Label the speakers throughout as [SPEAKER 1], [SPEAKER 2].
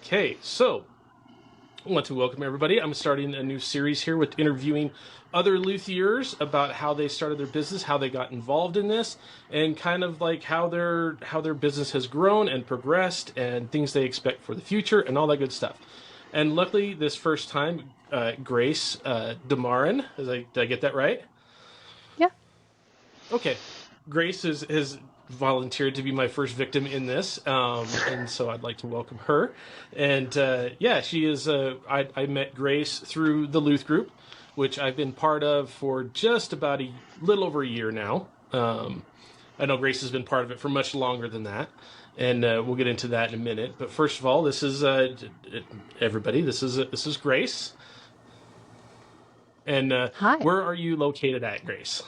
[SPEAKER 1] Okay, so I want to welcome everybody. I'm starting a new series here with interviewing other luthiers about how they started their business, how they got involved in this, and kind of like how their business has grown and progressed, and things they expect for the future, and all that good stuff. And luckily, this first time, Grace Da Maren, did I get that right?
[SPEAKER 2] Yeah.
[SPEAKER 1] Okay, Grace has volunteered to be my first victim in this, and so I'd like to welcome her. And yeah, she is. I met Grace through the Luth group, which I've been part of for just about a little over a year now. I know Grace has been part of it for much longer than that, and we'll get into that in a minute. But first of all, this is everybody. This is Grace, and
[SPEAKER 2] Hi.
[SPEAKER 1] where are you located at, Grace?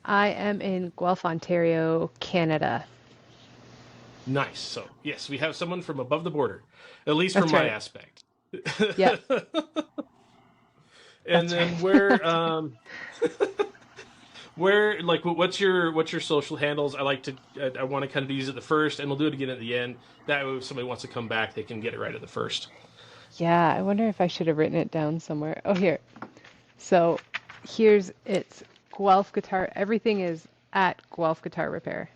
[SPEAKER 2] I am in Guelph, Ontario, Canada.
[SPEAKER 1] Nice. So, yes, we have someone from above the border, at least from
[SPEAKER 2] That's
[SPEAKER 1] my
[SPEAKER 2] right.
[SPEAKER 1] aspect.
[SPEAKER 2] Yep.
[SPEAKER 1] And
[SPEAKER 2] That's
[SPEAKER 1] then
[SPEAKER 2] right.
[SPEAKER 1] where like what's your social handles? I want to kind of use it the first, and we'll do it again at the end. That way, if somebody wants to come back, they can get it right at the first.
[SPEAKER 2] Yeah, I wonder if I should have written it down somewhere. Oh, here. So it's Guelph Guitar. Everything is at Guelph Guitar Repair.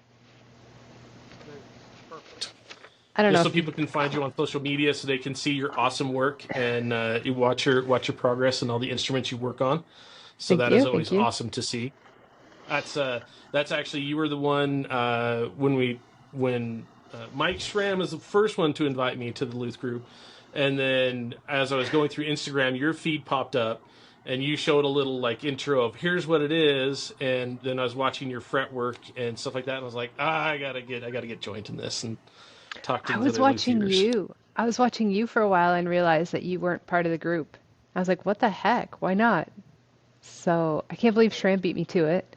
[SPEAKER 1] Perfect.
[SPEAKER 2] I don't know
[SPEAKER 1] Just so
[SPEAKER 2] if you.
[SPEAKER 1] people can find you on social media, so they can see your awesome work and you watch your progress and all the instruments you work on. So
[SPEAKER 2] Thank
[SPEAKER 1] that is
[SPEAKER 2] you. Thank
[SPEAKER 1] always
[SPEAKER 2] you.
[SPEAKER 1] awesome to see. That's actually you were the one when Mike Schramm was the first one to invite me to the Luth group, and then as I was going through Instagram, your feed popped up, and you showed a little like intro of here's what it is, and then I was watching your fretwork and stuff like that, and I was like, I gotta get joined in this and talk to
[SPEAKER 2] I
[SPEAKER 1] these
[SPEAKER 2] was
[SPEAKER 1] other
[SPEAKER 2] watching
[SPEAKER 1] luthiers.
[SPEAKER 2] you. I was watching you for a while and realized that you weren't part of the group. I was like, what the heck? Why not? So I can't believe Shram beat me to it.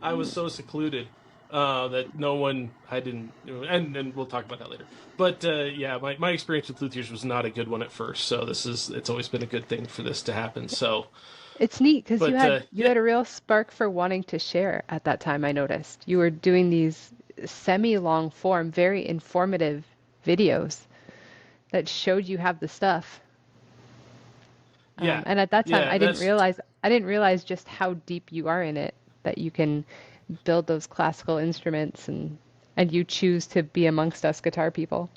[SPEAKER 1] I was so secluded that no one, I didn't, and we'll talk about that later. But yeah, my experience with luthiers was not a good one at first, so it's always been a good thing for this to happen. So,
[SPEAKER 2] It's neat because you
[SPEAKER 1] but
[SPEAKER 2] had you
[SPEAKER 1] yeah,
[SPEAKER 2] had a real spark for wanting to share at that time, I noticed. You were doing these semi-long form, very informative videos that showed you have the stuff.
[SPEAKER 1] yeah,
[SPEAKER 2] And at that time,
[SPEAKER 1] yeah, that's
[SPEAKER 2] I didn't realize just how deep you are in it, that you can build those classical instruments and you choose to be amongst us guitar people.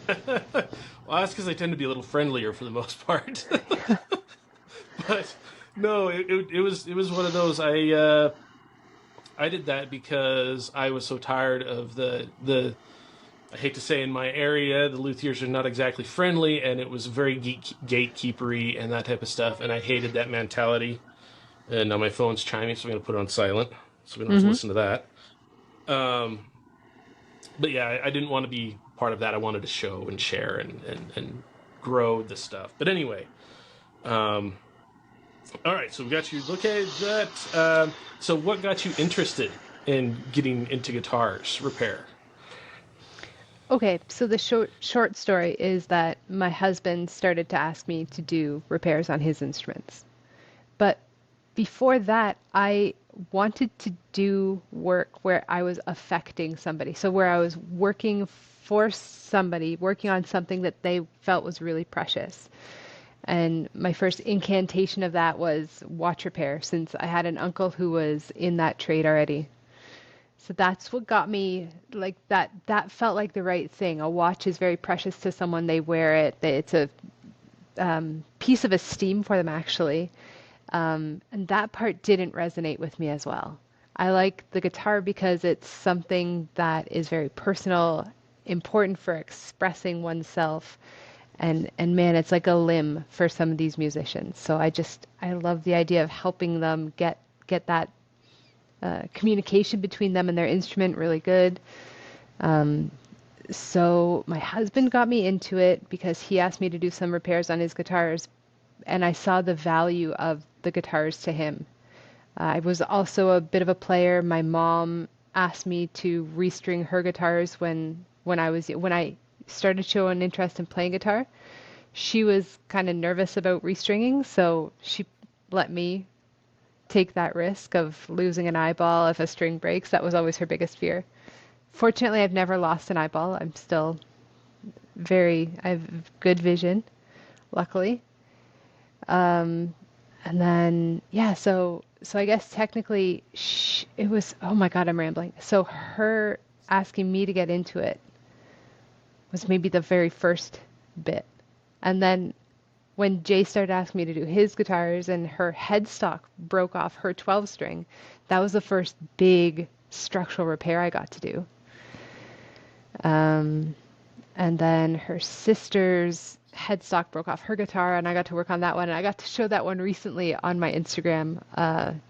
[SPEAKER 1] well, that's because I tend to be a little friendlier for the most part. But no, it was one of those. I did that because I was so tired of the I hate to say in my area, the luthiers are not exactly friendly, and it was very gatekeepery and that type of stuff, and I hated that mentality. And now my phone's chiming, so I'm going to put it on silent, so we don't have to
[SPEAKER 2] Hmm.
[SPEAKER 1] listen to that. Um, but yeah, I didn't want to be part of that. I wanted to show and share and grow the stuff. But anyway, um, all right, so we got you. Okay, that. So what got you interested in getting into guitars repair?
[SPEAKER 2] Okay, so the short story is that my husband started to ask me to do repairs on his instruments. But before that, I wanted to do work where I was affecting somebody. So where I was working for somebody, working on something that they felt was really precious. And my first incantation of that was watch repair, since I had an uncle who was in that trade already. So that's what got me like that. That felt like the right thing. A watch is very precious to someone. They wear it. It's a piece of esteem for them, actually. And that part didn't resonate with me as well. I like the guitar because it's something that is very personal, important for expressing oneself. And man, it's like a limb for some of these musicians. So I love the idea of helping them get that communication between them and their instrument really good. So my husband got me into it because he asked me to do some repairs on his guitars, and I saw the value of the guitars to him. I was also a bit of a player. My mom asked me to restring her guitars when I started showing interest in playing guitar. She was kind of nervous about restringing, so she let me take that risk of losing an eyeball if a string breaks. That was always her biggest fear. Fortunately, I've never lost an eyeball. I'm still I have good vision, luckily. And then, yeah, so I guess technically it was, oh my God, I'm rambling. So her asking me to get into it was maybe the very first bit. And then when Jay started asking me to do his guitars and her headstock broke off her 12 string, that was the first big structural repair I got to do. And then her sister's headstock broke off her guitar, and I got to work on that one. And I got to show that one recently on my Instagram.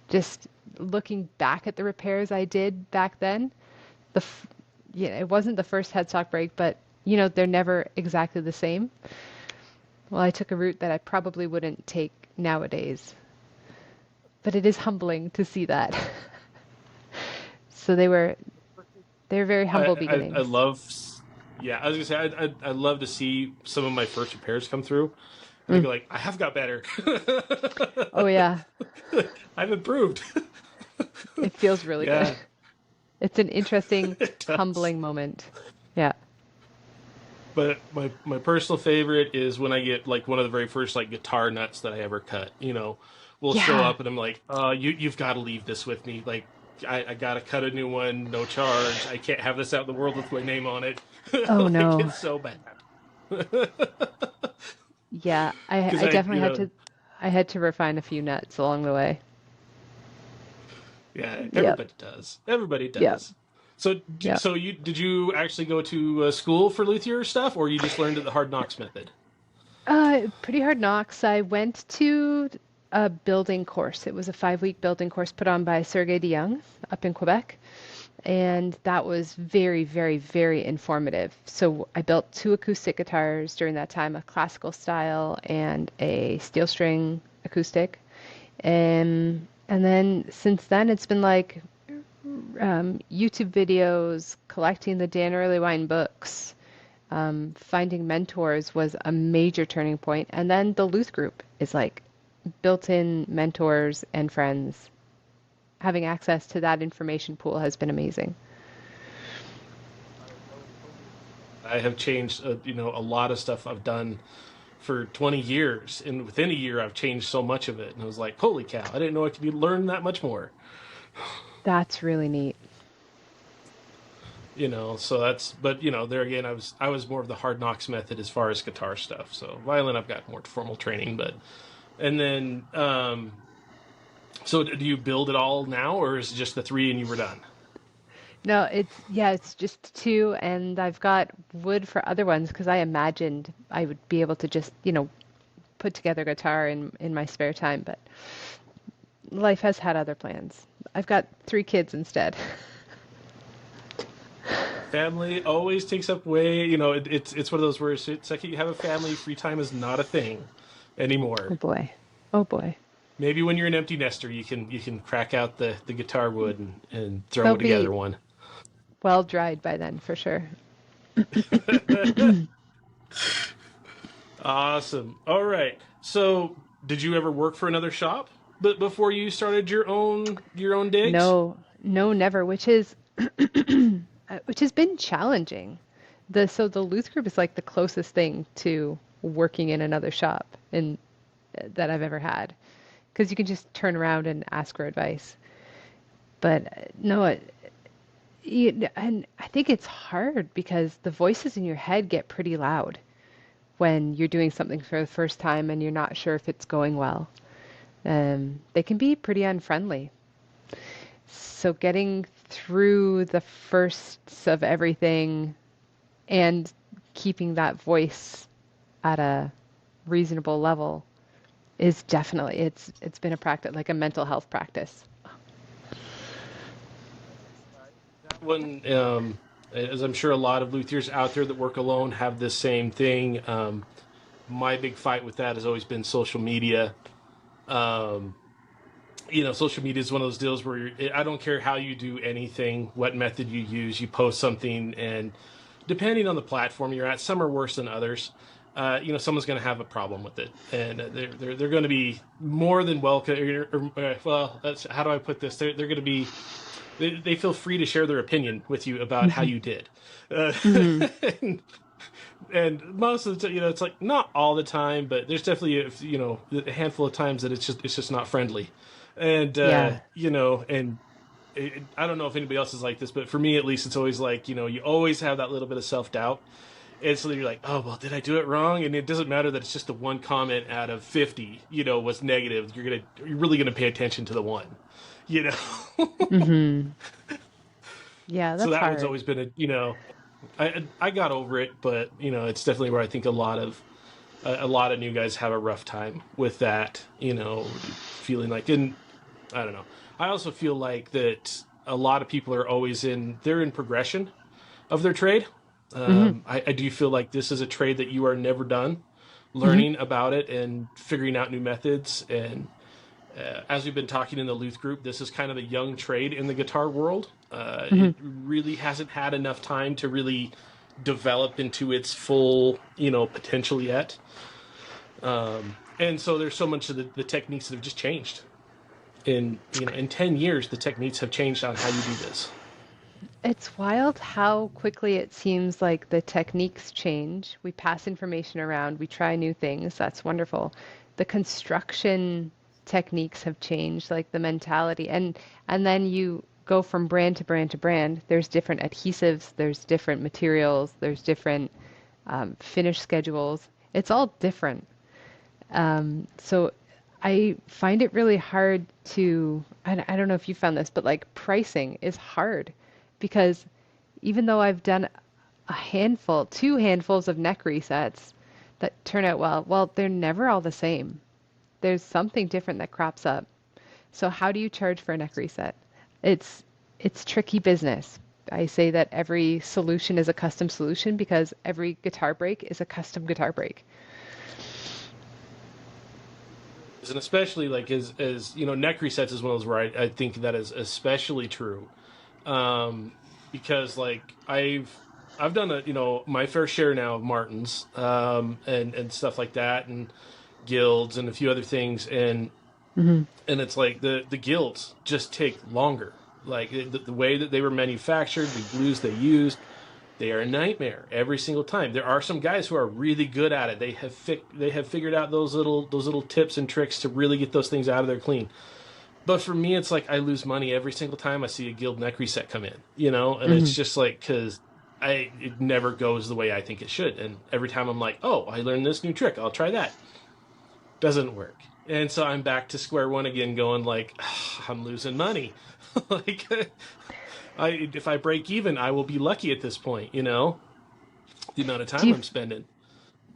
[SPEAKER 2] Just looking back at the repairs I did back then, yeah, it wasn't the first headstock break, but they're never exactly the same. Well, I took a route that I probably wouldn't take nowadays, but it is humbling to see that. So they're very humble
[SPEAKER 1] I
[SPEAKER 2] beginnings.
[SPEAKER 1] love, yeah, I was gonna say I love to see some of my first repairs come through, and I go like, I have got better.
[SPEAKER 2] Oh yeah,
[SPEAKER 1] I've improved.
[SPEAKER 2] it feels really good.
[SPEAKER 1] Yeah,
[SPEAKER 2] It's an interesting,
[SPEAKER 1] it does.
[SPEAKER 2] humbling moment. Yeah.
[SPEAKER 1] But my personal favorite is when I get like one of the very first like guitar nuts that I ever cut. Will show
[SPEAKER 2] Yeah.
[SPEAKER 1] up and I'm like, you've got to leave this with me. Like, I got to cut a new one, no charge. I can't have this out in the world with my name on it.
[SPEAKER 2] Oh
[SPEAKER 1] Like,
[SPEAKER 2] no.
[SPEAKER 1] it's so bad.
[SPEAKER 2] Yeah,
[SPEAKER 1] Because
[SPEAKER 2] I definitely I had to refine a few nuts along the way.
[SPEAKER 1] yeah,
[SPEAKER 2] Yep.
[SPEAKER 1] everybody does. Everybody
[SPEAKER 2] Yep.
[SPEAKER 1] does. So,
[SPEAKER 2] Yep.
[SPEAKER 1] so did you actually go to school for luthier stuff, or you just learned the hard knocks method?
[SPEAKER 2] Pretty hard knocks. I went to a building course. It was a 5-week building course put on by Sergey de Young up in Quebec. And that was very, very, very informative. So I built two acoustic guitars during that time, a classical style and a steel string acoustic. And then since then, it's been like YouTube videos, collecting the Dan Earlywine books, finding mentors was a major turning point. And then the Luth group is like built-in mentors and friends. Having access to that information pool has been amazing.
[SPEAKER 1] I would totally agree. I have changed, a lot of stuff I've done for 20 years, and within a year, I've changed so much of it. And I was like, holy cow, I didn't know I could learn that much more.
[SPEAKER 2] That's really neat.
[SPEAKER 1] So but there again, I was more of the hard knocks method as far as guitar stuff. So violin, I've got more formal training, and then, so do you build it all now, or is it just the three and you were done?
[SPEAKER 2] No, it's just two, and I've got wood for other ones because I imagined I would be able to just, put together a guitar in my spare time, but life has had other plans. I've got 3 kids instead.
[SPEAKER 1] Family always takes up way, it's one of those where it's like you have a family, free time is not a thing
[SPEAKER 2] Oh
[SPEAKER 1] anymore.
[SPEAKER 2] boy. Oh boy.
[SPEAKER 1] Maybe when you're an empty nester, you can crack out the guitar wood and throw
[SPEAKER 2] They'll
[SPEAKER 1] together
[SPEAKER 2] be
[SPEAKER 1] one.
[SPEAKER 2] well dried by then for sure.
[SPEAKER 1] Awesome. All right. So, did you ever work for another shop but before you started your own digs?
[SPEAKER 2] No, no, never, which has been challenging. The Luth Group is like the closest thing to working in another shop in that I've ever had, because you can just turn around and ask for advice. But no, and I think it's hard because the voices in your head get pretty loud when you're doing something for the first time and you're not sure if it's going well. They can be pretty unfriendly. So getting through the firsts of everything and keeping that voice at a reasonable level is definitely it's been a practice, like a mental health practice.
[SPEAKER 1] That one, as I'm sure a lot of luthiers out there that work alone have this same thing. My big fight with that has always been social media. Um, Social media is one of those deals where I don't care how you do anything, what method you use, you post something, and depending on the platform you're at, some are worse than others. Someone's going to have a problem with it, and they're going to be more than welcome. Well, how do I put this? They're going to be they feel free to share their opinion with you about how
[SPEAKER 2] Hmm.
[SPEAKER 1] you did. Uh,
[SPEAKER 2] Hmm.
[SPEAKER 1] and, and most of the time, it's like not all the time, but there's definitely a handful of times that it's just not friendly, and
[SPEAKER 2] Yeah.
[SPEAKER 1] and I don't know if anybody else is like this, but for me at least, it's always like you always have that little bit of self doubt, and so you're like, oh well, did I do it wrong? And it doesn't matter that it's just the one comment out of 50, was negative. You're really gonna pay attention to the one, you know.
[SPEAKER 2] Hmm. Yeah,
[SPEAKER 1] So
[SPEAKER 2] that's
[SPEAKER 1] that one's
[SPEAKER 2] hard.
[SPEAKER 1] always been I got over it, but it's definitely where I think a lot of new guys have a rough time with that, feeling like, and I don't know. I also feel like that a lot of people are always they're in progression of their trade.
[SPEAKER 2] Hmm.
[SPEAKER 1] I do feel like this is a trade that you are never done
[SPEAKER 2] Hmm.
[SPEAKER 1] learning about it and figuring out new methods. And as we've been talking in the Luth group, this is kind of a young trade in the guitar world.
[SPEAKER 2] Hmm.
[SPEAKER 1] It really hasn't had enough time to really develop into its full, potential yet. And so there's so much of the techniques that have just changed. In 10 years, the techniques have changed on how you do this.
[SPEAKER 2] It's wild how quickly it seems like the techniques change. We pass information around, we try new things. That's wonderful. The construction techniques have changed, like the mentality. And then you go from brand to brand to brand. There's different adhesives, there's different materials, there's different finish schedules. It's all different. So I find it really hard I don't know if you found this, but like pricing is hard because even though I've done two handfuls of neck resets that turn out well, they're never all the same. There's something different that crops up. So how do you charge for a neck reset? It's it's tricky business. I say that every solution is a custom solution because every guitar break is a custom guitar break.
[SPEAKER 1] And especially like as neck resets is one of those where I think that is especially true. um, because like I've done my fair share now of Martins, and stuff like that, and guilds and a few other things,
[SPEAKER 2] Hmm.
[SPEAKER 1] and it's like the guilds just take longer. Like the way that they were manufactured, the glues they used, they are a nightmare every single time. There are some guys who are really good at it. They have figured out those little tips and tricks to really get those things out of there clean. But for me, it's like I lose money every single time I see a guild neck reset come in, and it's
[SPEAKER 2] Hmm.
[SPEAKER 1] just like because it never goes the way I think it should, and every time I'm like, oh, I learned this new trick, I'll try that. Doesn't work, and so I'm back to square one again, going like, I'm losing money. Like, if I break even, I will be lucky at this point, the amount of
[SPEAKER 2] Do
[SPEAKER 1] time
[SPEAKER 2] you
[SPEAKER 1] I'm spending.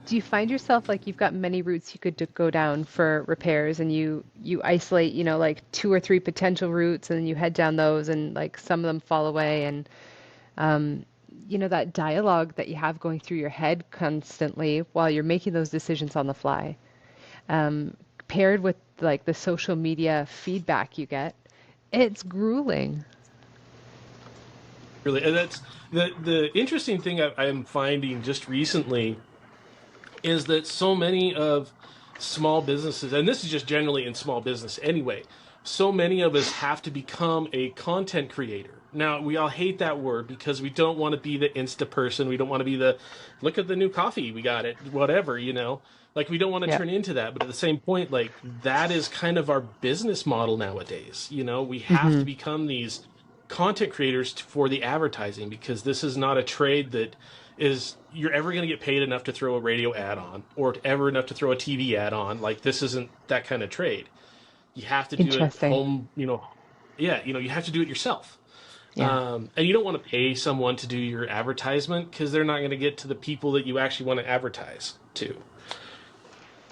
[SPEAKER 2] Do you find yourself like you've got many routes you could go down for repairs and you isolate, like two or three potential routes and then you head down those and like some of them fall away and um, that dialogue that you have going through your head constantly while you're making those decisions on the fly, paired with like the social media feedback you get, it's grueling.
[SPEAKER 1] Really, and that's the interesting thing I'm finding just recently is that so many of small businesses, and this is just generally in small business anyway, so many of us have to become a content creator. Now, we all hate that word because we don't want to be the Insta person. We don't want to be the look at the new coffee we got it, whatever. Like, we don't want to
[SPEAKER 2] Yeah.
[SPEAKER 1] turn into that. But at the same point, like, that is kind of our business model nowadays. We have to
[SPEAKER 2] Hmm.
[SPEAKER 1] become these content creators for the advertising because this is not a trade that is you're ever going to get paid enough to throw a radio ad on or ever enough to throw a TV ad on. Like, this isn't that kind of trade. You have to do it
[SPEAKER 2] Interesting.
[SPEAKER 1] home, yeah, you have to do it yourself.
[SPEAKER 2] Yeah.
[SPEAKER 1] And you don't want to pay someone to do your advertisement because they're not going to get to the people that you actually want to advertise to.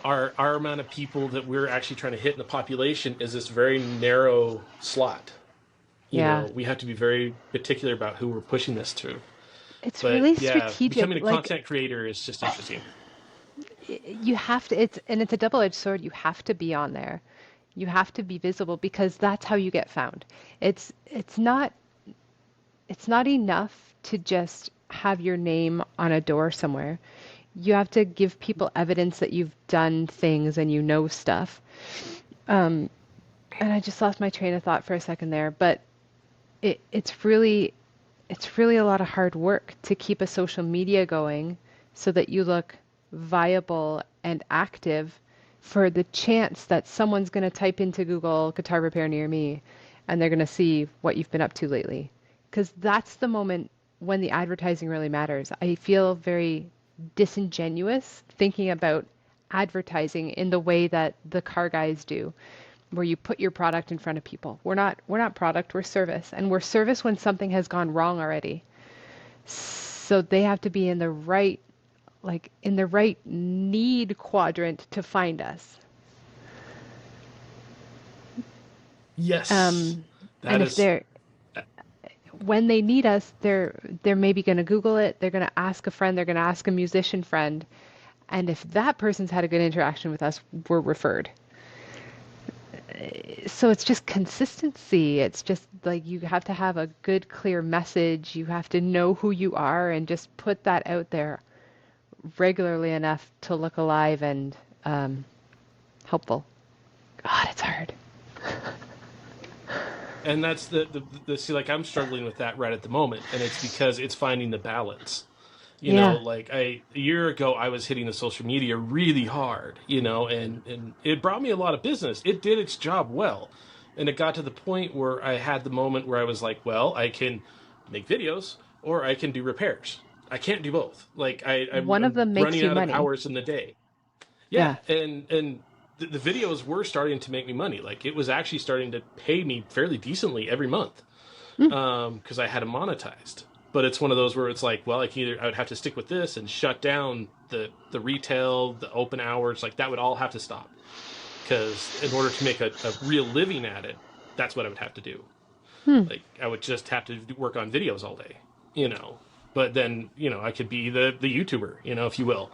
[SPEAKER 1] Our amount of people that we're actually trying to hit in the population is this very narrow slot.
[SPEAKER 2] Yeah.
[SPEAKER 1] We have to be very particular about who we're pushing this to.
[SPEAKER 2] It's
[SPEAKER 1] But
[SPEAKER 2] really
[SPEAKER 1] yeah, becoming
[SPEAKER 2] strategic.
[SPEAKER 1] a
[SPEAKER 2] Like
[SPEAKER 1] content creator is just interesting.
[SPEAKER 2] you have to it's a double-edged sword. You have to be on there. You have to be visible because that's how you get found. It's not enough to just have your name on a door somewhere. You have to give people evidence that you've done things and you know stuff. And I just lost my train of thought for a second there, but it's really a lot of hard work to keep a social media going so that you look viable and active for the chance that someone's going to type into Google guitar repair near me and they're going to see what you've been up to lately. Because that's the moment when the advertising really matters. I feel very disingenuous thinking about advertising in the way that the car guys do, where you put your product in front of people. We're not product, we're service. And we're service when something has gone wrong already. So they have to be in the right need quadrant to find us.
[SPEAKER 1] Yes,
[SPEAKER 2] Um,
[SPEAKER 1] that
[SPEAKER 2] and if
[SPEAKER 1] is.
[SPEAKER 2] they're when they need us, they're maybe going to Google it, they're going to ask a friend, they're going to ask a musician friend, and if that person's had a good interaction with us, we're referred. So it's just consistency. It's just like you have to have a good, clear message. You have to know who you are and just put that out there regularly enough to look alive and um, helpful. God, it's hard.
[SPEAKER 1] And that's the see, like I'm struggling with that right at the moment, and it's because it's finding the balance.
[SPEAKER 2] Yeah.
[SPEAKER 1] Like a year ago I was hitting the social media really hard, and it brought me a lot of business. It did its job well. And it got to the point where I had the moment where I was like, well, I can make videos or I can do repairs. I can't do both. Like
[SPEAKER 2] One of
[SPEAKER 1] I'm
[SPEAKER 2] them makes
[SPEAKER 1] running
[SPEAKER 2] you
[SPEAKER 1] out of
[SPEAKER 2] money.
[SPEAKER 1] hours in the day. Yeah,
[SPEAKER 2] Yeah.
[SPEAKER 1] and the videos were starting to make me money. Like it was actually starting to pay me fairly decently every month,
[SPEAKER 2] Mm.
[SPEAKER 1] because I had it monetized. But it's one of those where it's like, well, I would have to stick with this and shut down the retail, the open hours, like that would all have to stop. Because in order to make a real living at it, that's what I would have to do.
[SPEAKER 2] Hmm.
[SPEAKER 1] Like I would just have to work on videos all day, you know. But then, I could be the YouTuber, if you will.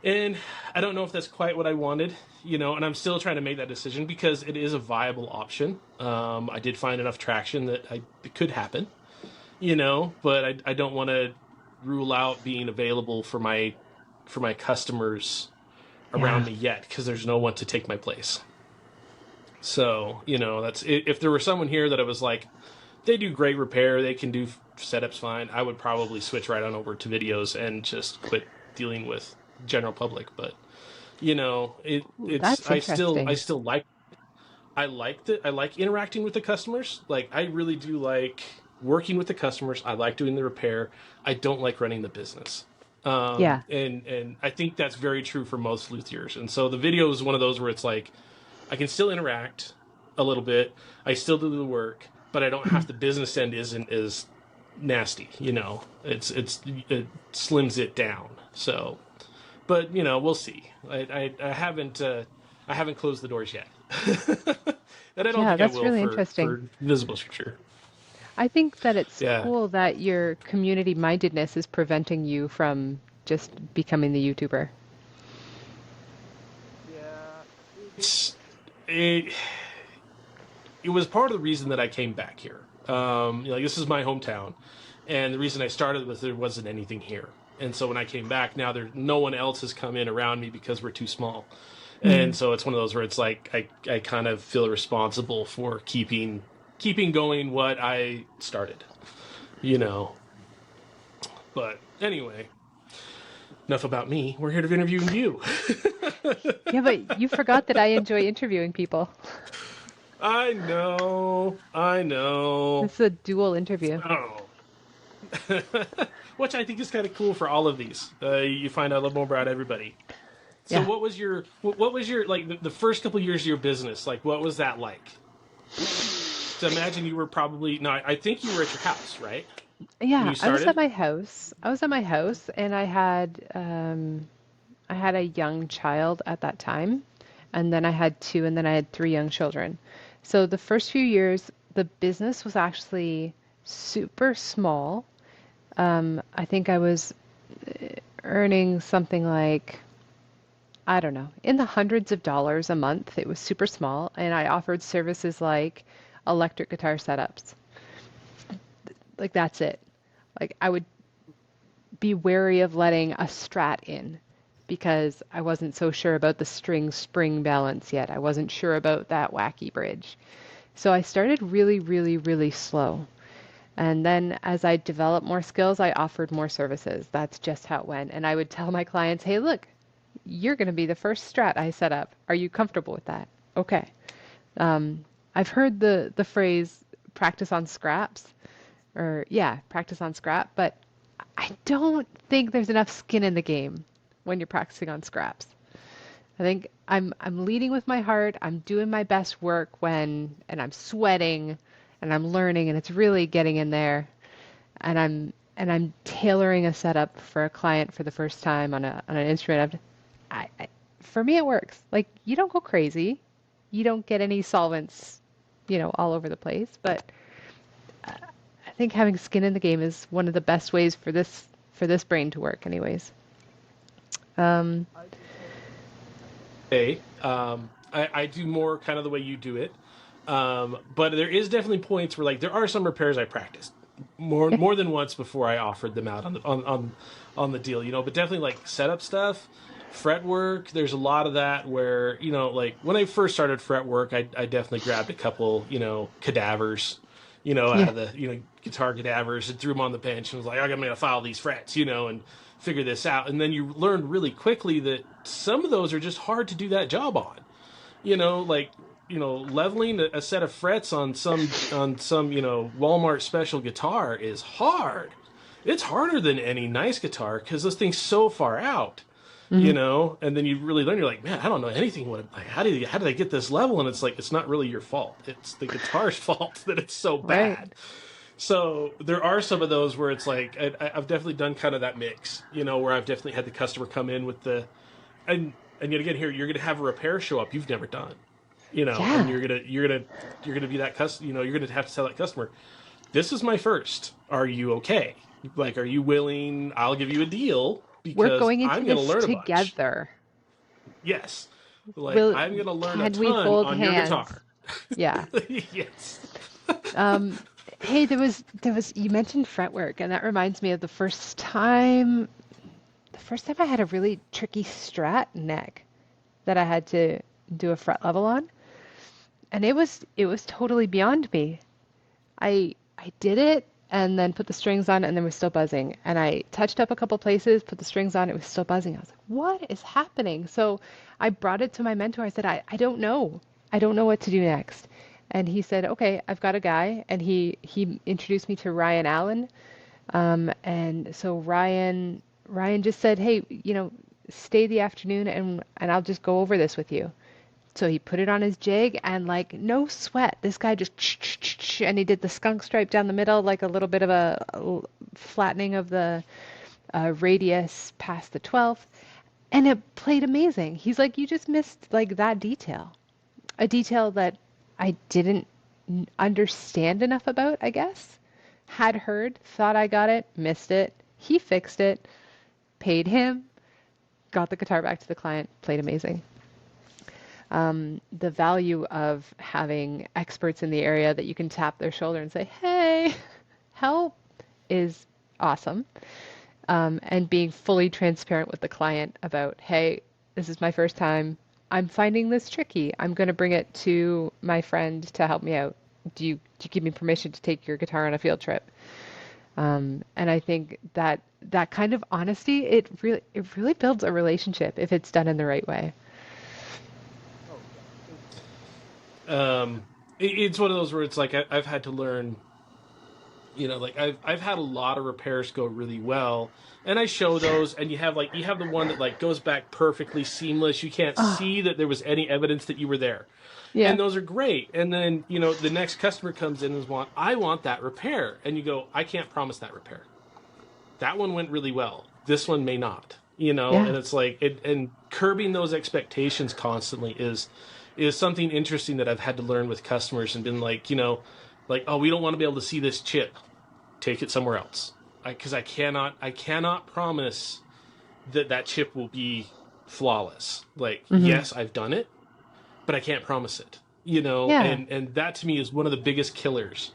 [SPEAKER 1] And I don't know if that's quite what I wanted, and I'm still trying to make that decision because it is a viable option. I did find enough traction that it could happen, but I don't want to rule out being available for my customers around
[SPEAKER 2] Yeah.
[SPEAKER 1] me yet because there's no one to take my place. So, that's if there was someone here that I was like, they do great repair, they can do setups fine, I would probably switch right on over to videos and just quit dealing with general public. But
[SPEAKER 2] Ooh,
[SPEAKER 1] it's
[SPEAKER 2] that's
[SPEAKER 1] I
[SPEAKER 2] interesting.
[SPEAKER 1] still like I like interacting with the customers. Like I really do like working with the customers. I like doing the repair. I don't like running the business.
[SPEAKER 2] Yeah.
[SPEAKER 1] And I think that's very true for most luthiers. And so the video is one of those where it's like I can still interact a little bit. I still do the work, but I don't have the business end isn't as nasty. It slims it down. So, but we'll see. I haven't closed the doors yet, and I don't
[SPEAKER 2] Yeah,
[SPEAKER 1] think I
[SPEAKER 2] that's
[SPEAKER 1] will
[SPEAKER 2] really
[SPEAKER 1] for
[SPEAKER 2] interesting.
[SPEAKER 1] visible future.
[SPEAKER 2] I think that it's
[SPEAKER 1] Yeah,
[SPEAKER 2] cool that your community mindedness is preventing you from just becoming the YouTuber.
[SPEAKER 1] yeah. It's it. It was part of the reason that I came back here. Like this is my hometown, and the reason I started was there wasn't anything here. And so when I came back, now there no one else has come in around me because we're too small.
[SPEAKER 2] Hmm.
[SPEAKER 1] And so it's one of those where it's like I kind of feel responsible for keeping going what I started, you know. But anyway, enough about me. We're here to interview you.
[SPEAKER 2] Yeah, but you forgot that I enjoy interviewing people.
[SPEAKER 1] I know, I know.
[SPEAKER 2] This is a dual interview.
[SPEAKER 1] Oh, which I think is kind of cool for all of these. You find out a little more about everybody. So,
[SPEAKER 2] Yeah.
[SPEAKER 1] what was your like the first couple of years of your business? Like, what was that like? So, imagine you were probably no, I think you were at your house, right, when
[SPEAKER 2] Yeah,
[SPEAKER 1] you
[SPEAKER 2] I was at
[SPEAKER 1] started.
[SPEAKER 2] my house. I was at my house and I had a young child at that time, and then I had two, and then I had three young children. So the first few years, the business was actually super small. I think I was earning something like, I don't know, in the hundreds of dollars a month. It was super small, and I offered services like electric guitar setups. Like that's it. Like I would be wary of letting a Strat in because I wasn't so sure about the string spring balance yet. I wasn't sure about that wacky bridge. So I started really, really, really slow. And then as I developed more skills, I offered more services. That's just how it went. And I would tell my clients, hey, look, you're going to be the first strat I set up. Are you comfortable with that? Okay. Um, I've heard the phrase practice on scraps, or yeah, practice on scrap, but I don't think there's enough skin in the game when you're practicing on scraps. I think I'm leading with my heart. I'm doing my best work when and I'm sweating and I'm learning and it's really getting in there and I'm tailoring a setup for a client for the first time on an instrument. For me it works. Like you don't go crazy. You don't get any solvents, all over the place, but I think having skin in the game is one of the best ways for this brain to work anyways. Um,
[SPEAKER 1] I do more kind of the way you do it. But there is definitely points where like there are some repairs I practiced more than once before I offered them out on the deal, but definitely like setup stuff, fret work, there's a lot of that where, like when I first started fret work, I definitely grabbed a couple, cadavers, out
[SPEAKER 2] yeah.
[SPEAKER 1] of the, guitar cadavers and threw them on the bench and was like, I'm going to file these frets, and figure this out. And then you learn really quickly that some of those are just hard to do that job on, like, leveling a set of frets on some Walmart special guitar is hard. It's harder than any nice guitar because this thing's so far out,
[SPEAKER 2] Hmm.
[SPEAKER 1] and then you really learn. You're like, man, I don't know anything. Like, how did I get this level? And it's like, it's not really your fault. It's the guitar's fault that it's so
[SPEAKER 2] Right.
[SPEAKER 1] bad. So there are some of those where it's like I've definitely done kind of that mix, where I've definitely had the customer come in with and yet again here you're gonna have a repair show up you've never done, and
[SPEAKER 2] Yeah.
[SPEAKER 1] you're gonna be that customer, you're gonna have to tell that customer, this is my first. Are you okay? Like, are you willing? I'll give you a deal
[SPEAKER 2] We're
[SPEAKER 1] because
[SPEAKER 2] going into
[SPEAKER 1] I'm gonna
[SPEAKER 2] this
[SPEAKER 1] learn a bunch.
[SPEAKER 2] together.
[SPEAKER 1] Yes, like
[SPEAKER 2] Will
[SPEAKER 1] I'm gonna learn a
[SPEAKER 2] can we
[SPEAKER 1] ton
[SPEAKER 2] hold
[SPEAKER 1] on your
[SPEAKER 2] hands?
[SPEAKER 1] guitar.
[SPEAKER 2] Yeah.
[SPEAKER 1] Yes.
[SPEAKER 2] Um, hey, there was you mentioned fretwork, and that reminds me of the first time I had a really tricky Strat neck that I had to do a fret level on, and it was totally beyond me. I did it and then put the strings on and then was still buzzing. And I touched up a couple places, put the strings on, it was still buzzing. I was like, what is happening? So I brought it to my mentor. I said, I don't know. I don't know what to do next. And he said, okay, I've got a guy. And he introduced me to Ryan Allen. And so Ryan just said, hey, stay the afternoon and I'll just go over this with you. So he put it on his jig and like no sweat. This guy just and he did the skunk stripe down the middle, like a little bit of a flattening of the radius past the 12th, and it played amazing. He's like, you just missed like that detail, a detail that I didn't understand enough about, I guess. Had heard, thought I got it, missed it. He fixed it, paid him, got the guitar back to the client, played amazing. The value of having experts in the area that you can tap their shoulder and say, hey, help is awesome. And being fully transparent with the client about, hey, this is my first time. I'm finding this tricky. I'm going to bring it to my friend to help me out. Do you give me permission to take your guitar on a field trip? And I think that kind of honesty, it really builds a relationship if it's done in the right way.
[SPEAKER 1] It's one of those where it's like I've had to learn, like I've had a lot of repairs go really well, and I show those, and you have the one that like goes back perfectly seamless. You can't
[SPEAKER 2] Oh,
[SPEAKER 1] see that there was any evidence that you were there,
[SPEAKER 2] yeah.
[SPEAKER 1] and those are great. And then the next customer comes in and I want that repair, and you go, I can't promise that repair. That one went really well. This one may not.
[SPEAKER 2] Yeah.
[SPEAKER 1] And it's like and curbing those expectations constantly is something interesting that I've had to learn with customers and been like, like, oh, we don't want to be able to see this chip. Take it somewhere else. Because I cannot promise that chip will be flawless. Like,
[SPEAKER 2] Hmm.
[SPEAKER 1] yes, I've done it, but I can't promise it.
[SPEAKER 2] Yeah.
[SPEAKER 1] And that to me is one of the biggest killers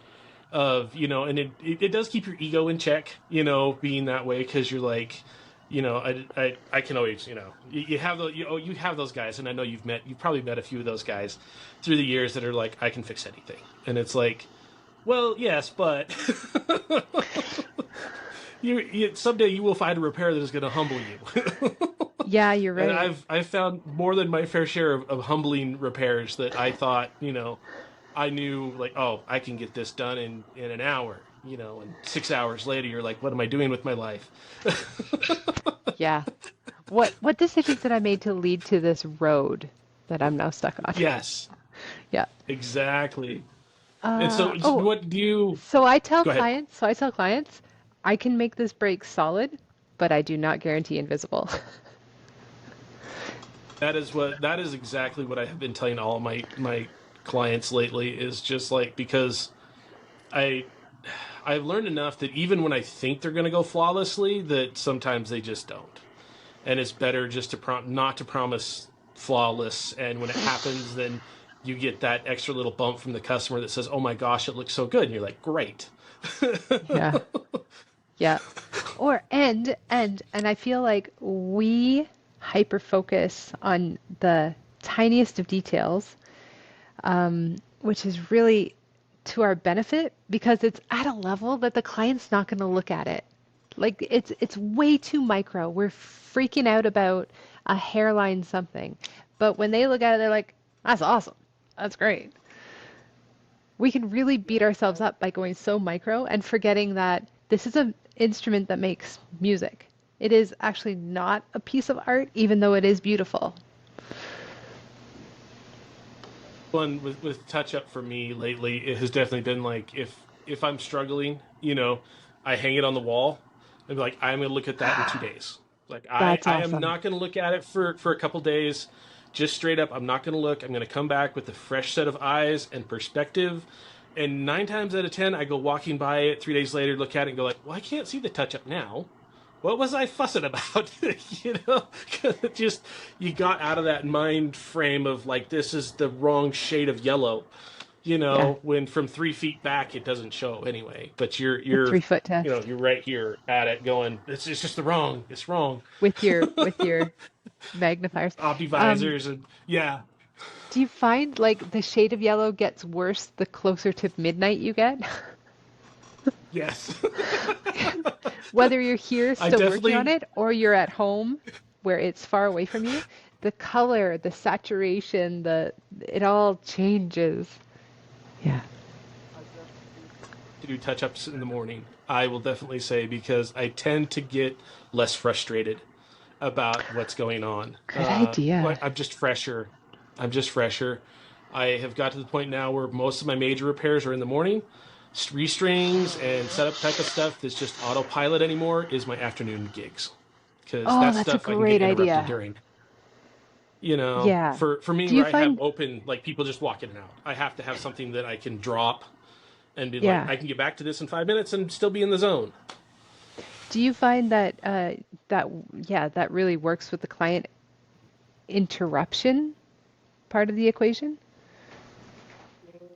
[SPEAKER 1] of, and it does keep your ego in check, being that way, because you're like, I can always, you have those, you have those guys, and I know you've probably met a few of those guys through the years that are like, I can fix anything. And it's like, Well, yes, but someday you will find a repair that is going to humble you.
[SPEAKER 2] Yeah, you're
[SPEAKER 1] And
[SPEAKER 2] right.
[SPEAKER 1] I've found more than my fair share of humbling repairs that I thought, I knew like, oh, I can get this done in an hour, and 6 hours later you're like, what am I doing with my life?
[SPEAKER 2] Yeah. What decisions did I made to lead to this road that I'm now stuck on?
[SPEAKER 1] Yes,
[SPEAKER 2] Yeah.
[SPEAKER 1] exactly. And so
[SPEAKER 2] Oh,
[SPEAKER 1] what do you go ahead.
[SPEAKER 2] so I tell clients, I can make this brake solid, but I do not guarantee invisible.
[SPEAKER 1] That is exactly what I have been telling all my clients lately is just like because I I've learned enough that even when I think they're going to go flawlessly, that sometimes they just don't. And it's better just to not to promise flawless. And when it happens, then you get that extra little bump from the customer that says, "Oh my gosh, it looks so good," and you're like, "Great."
[SPEAKER 2] Yeah. Yeah. And I feel like we hyper focus on the tiniest of details, which is really to our benefit because it's at a level that the client's not going to look at it. Like it's way too micro. We're freaking out about a hairline something. But when they look at it, they're like, that's awesome. That's great. We can really beat ourselves up by going so micro and forgetting that this is an instrument that makes music. It is actually not a piece of art, even though it is beautiful.
[SPEAKER 1] One with touch up for me lately, it has definitely been like if I'm struggling, I hang it on the wall and be like, I'm gonna look at that in 2 days. Like I
[SPEAKER 2] That's
[SPEAKER 1] I am
[SPEAKER 2] awesome.
[SPEAKER 1] not gonna look at it for a couple days. Just straight up, I'm not gonna look. I'm gonna come back with a fresh set of eyes and perspective. And 9 times out of 10, I go walking by it 3 days later, look at it, and go like, "Well, I can't see the touch up now. What was I fussing about?" Because it just you got out of that mind frame of like this is the wrong shade of yellow.
[SPEAKER 2] Yeah,
[SPEAKER 1] When from 3 feet back it doesn't show anyway, but
[SPEAKER 2] the 3 foot test
[SPEAKER 1] you're right here at it going. It's just the wrong. It's wrong.
[SPEAKER 2] with your magnifiers. Um,
[SPEAKER 1] Optivisors and yeah,
[SPEAKER 2] do you find like the shade of yellow gets worse the closer to midnight you get?
[SPEAKER 1] yes.
[SPEAKER 2] Whether you're here
[SPEAKER 1] I
[SPEAKER 2] still working on
[SPEAKER 1] definitely
[SPEAKER 2] it or you're at home where it's far away from you, the color, the saturation, it all changes. Yeah.
[SPEAKER 1] do touch ups in the morning. I will definitely say because I tend to get less frustrated about what's going on.
[SPEAKER 2] Good idea.
[SPEAKER 1] I'm just fresher. I'm just fresher. I have got to the point now where most of my major repairs are in the morning. Restrings and setup type of stuff that's just autopilot anymore is my afternoon gigs because
[SPEAKER 2] Oh,
[SPEAKER 1] that's
[SPEAKER 2] that's a
[SPEAKER 1] stuff I can get
[SPEAKER 2] great
[SPEAKER 1] interrupted
[SPEAKER 2] idea.
[SPEAKER 1] during.
[SPEAKER 2] Yeah.
[SPEAKER 1] For me
[SPEAKER 2] Do you
[SPEAKER 1] where I have
[SPEAKER 2] find,
[SPEAKER 1] open like people just walk in and out, I have to have something that I can drop and be like,
[SPEAKER 2] yeah.
[SPEAKER 1] I can get back to this in 5 minutes and still be in the zone.
[SPEAKER 2] Do you find that yeah, that really works with the client interruption part of the equation?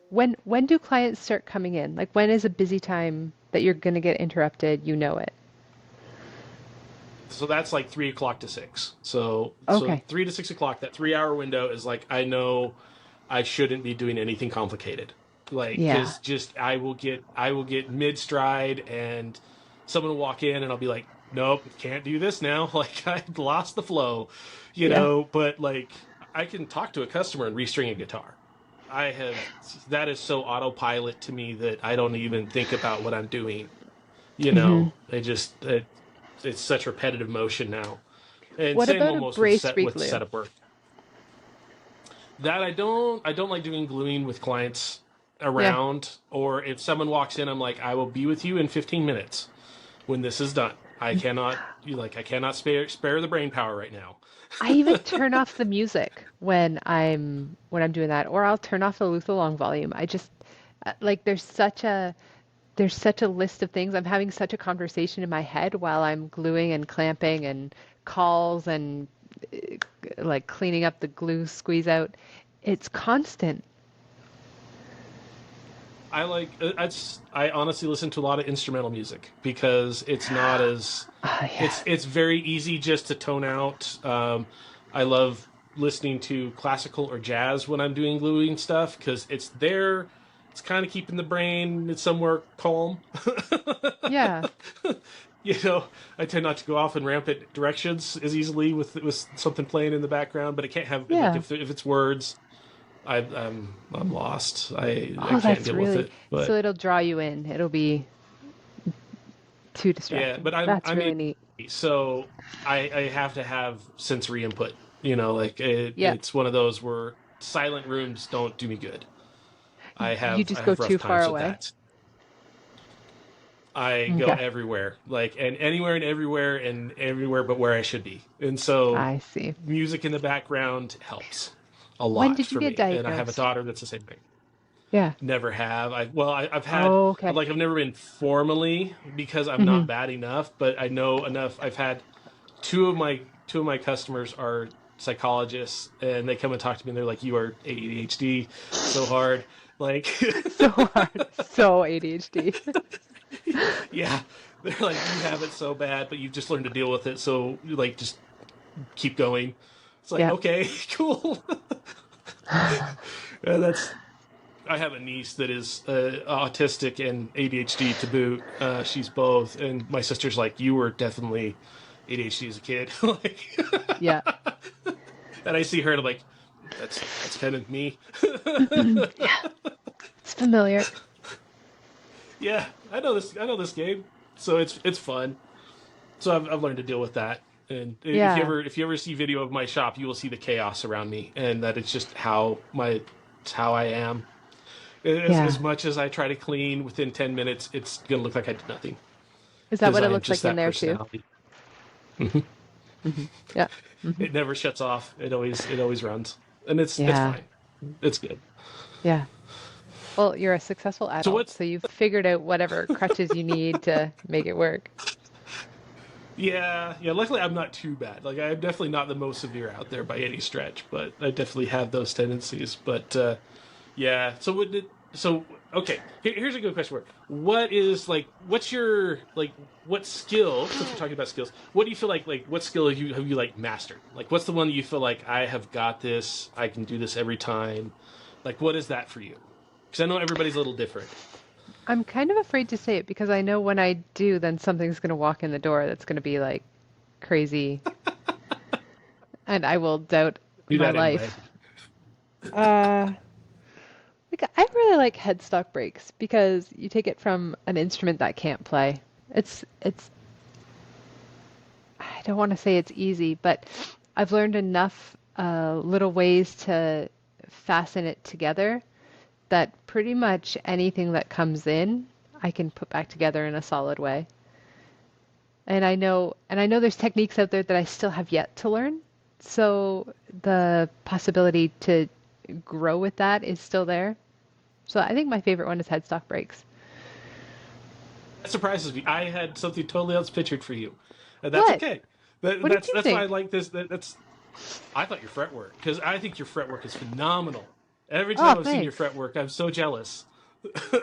[SPEAKER 2] When do clients start coming in? Like when is a busy time that you're going to get interrupted, you know it?
[SPEAKER 1] So that's like 3 o'clock to six. So
[SPEAKER 2] Okay.
[SPEAKER 1] 3 to 6 o'clock, that 3 hour window is like I know I shouldn't be doing anything complicated. Like
[SPEAKER 2] Yeah.
[SPEAKER 1] because just I will get mid stride and someone will walk in and I'll be like, nope, can't do this now. Like I lost the flow,
[SPEAKER 2] Yeah.
[SPEAKER 1] But like I can talk to a customer and restring a guitar. I have that is so autopilot to me that I don't even think about what I'm doing. It's such repetitive motion now. And
[SPEAKER 2] What
[SPEAKER 1] same
[SPEAKER 2] about a
[SPEAKER 1] almost
[SPEAKER 2] brace
[SPEAKER 1] with
[SPEAKER 2] reglue?
[SPEAKER 1] setup work. That I don't like doing gluing with clients
[SPEAKER 2] Yeah.
[SPEAKER 1] around or if someone walks in I'm like I will be with you in 15 minutes when this is done. I cannot spare the brain power right now.
[SPEAKER 2] I even turn off the music when I'm doing that, or I'll turn off the luther long volume. I just like there's such a list of things. I'm having such a conversation in my head while I'm gluing and clamping and calls and like cleaning up the glue squeeze out. It's constant.
[SPEAKER 1] I honestly listen to a lot of instrumental music because it's not as
[SPEAKER 2] Yeah.
[SPEAKER 1] it's very easy just to tone out. I love listening to classical or jazz when I'm doing gluing stuff because it's there It's kind of keeping the brain somewhere calm.
[SPEAKER 2] Yeah.
[SPEAKER 1] You know, I tend not to go off in rampant directions as easily with something playing in the background, but it can't have like
[SPEAKER 2] Yeah.
[SPEAKER 1] if it's words, I'm lost. I
[SPEAKER 2] Oh,
[SPEAKER 1] can't
[SPEAKER 2] that's
[SPEAKER 1] deal with
[SPEAKER 2] really,
[SPEAKER 1] it.
[SPEAKER 2] so
[SPEAKER 1] But
[SPEAKER 2] it'll draw you in. It'll be too
[SPEAKER 1] yeah,
[SPEAKER 2] distracting.
[SPEAKER 1] but I'm
[SPEAKER 2] That's
[SPEAKER 1] I'm
[SPEAKER 2] really
[SPEAKER 1] ADHD,
[SPEAKER 2] neat.
[SPEAKER 1] so I have to have sensory input. You know, like
[SPEAKER 2] Yeah.
[SPEAKER 1] it's one of those where silent rooms don't do me good.
[SPEAKER 2] You
[SPEAKER 1] I
[SPEAKER 2] just go
[SPEAKER 1] have
[SPEAKER 2] too
[SPEAKER 1] rough
[SPEAKER 2] far
[SPEAKER 1] times with
[SPEAKER 2] away.
[SPEAKER 1] that. I go
[SPEAKER 2] Okay.
[SPEAKER 1] everywhere, like and everywhere but where I should be. And so
[SPEAKER 2] I see.
[SPEAKER 1] music in the background helps a
[SPEAKER 2] When
[SPEAKER 1] lot
[SPEAKER 2] did you
[SPEAKER 1] for
[SPEAKER 2] get
[SPEAKER 1] me. And I have a
[SPEAKER 2] diagnosed?
[SPEAKER 1] daughter that's the same thing.
[SPEAKER 2] Yeah.
[SPEAKER 1] Never have. I've had
[SPEAKER 2] Oh, okay.
[SPEAKER 1] like I've never been formally because I'm
[SPEAKER 2] Hmm.
[SPEAKER 1] not bad enough, but I know enough. I've had two of my customers are psychologists and they come and talk to me and they're like, "You are ADHD so hard." Like
[SPEAKER 2] So hard. So ADHD.
[SPEAKER 1] yeah, they're like, "You have it so bad, but you've just learned to deal with it, so like just keep going." It's like,
[SPEAKER 2] Yeah.
[SPEAKER 1] "Okay, cool." That's I have a niece that is autistic and ADHD to boot. She's both, and my sister's like, "You were definitely ADHD as a kid." Like,
[SPEAKER 2] Yeah.
[SPEAKER 1] and I see her and I'm like, that's kind of me."
[SPEAKER 2] Yeah. It's familiar.
[SPEAKER 1] Yeah, I know this game, so it's fun. So I've learned to deal with that. And
[SPEAKER 2] Yeah.
[SPEAKER 1] if you ever see video of my shop, you will see the chaos around me, and that it's just it's how I am.
[SPEAKER 2] Yeah.
[SPEAKER 1] As much as I try to clean within 10 minutes, it's gonna look like I did nothing
[SPEAKER 2] Is that
[SPEAKER 1] because
[SPEAKER 2] what it
[SPEAKER 1] I am
[SPEAKER 2] looks
[SPEAKER 1] just
[SPEAKER 2] like in
[SPEAKER 1] that
[SPEAKER 2] there too?
[SPEAKER 1] personality.
[SPEAKER 2] Hmm. Yeah. Hmm.
[SPEAKER 1] It never shuts off. It always runs, and it's
[SPEAKER 2] Yeah.
[SPEAKER 1] fine. It's good.
[SPEAKER 2] Yeah. Well, you're a successful
[SPEAKER 1] So
[SPEAKER 2] adult,
[SPEAKER 1] what's
[SPEAKER 2] so you've figured out whatever crutches you need to make it work.
[SPEAKER 1] yeah. Luckily, I'm not too bad. Like I'm definitely not the most severe out there by any stretch, but I definitely have those tendencies. But yeah. So so okay. Here's a good question. For what is like? What's your like? What skill? Since we're talking about skills, what do you feel like? What skill have you like mastered? Like, what's the one that you feel like I have got this? I can do this every time. Like, what is that for you? Because I know everybody's a little different.
[SPEAKER 2] I'm kind of afraid to say it because I know when I do, then something's going to walk in the door that's going to be like crazy, and I will doubt
[SPEAKER 1] Do
[SPEAKER 2] my
[SPEAKER 1] that anyway.
[SPEAKER 2] life. Uh, like I really like headstock breaks because you take it from an instrument that can't play. It's I don't want to say it's easy, but I've learned enough little ways to fasten it together that pretty much anything that comes in, I can put back together in a solid way. And I know there's techniques out there that I still have yet to learn. So the possibility to grow with that is still there. So I think my favorite one is headstock breaks.
[SPEAKER 1] That surprises me. I had something totally else pictured for you. And that's
[SPEAKER 2] What?
[SPEAKER 1] okay.
[SPEAKER 2] What did you
[SPEAKER 1] That's why I
[SPEAKER 2] think?
[SPEAKER 1] like this. That's I thought your fretwork because I think your fretwork is phenomenal. Every
[SPEAKER 2] Oh,
[SPEAKER 1] time I've seen your
[SPEAKER 2] thanks.
[SPEAKER 1] fretwork, I'm so jealous.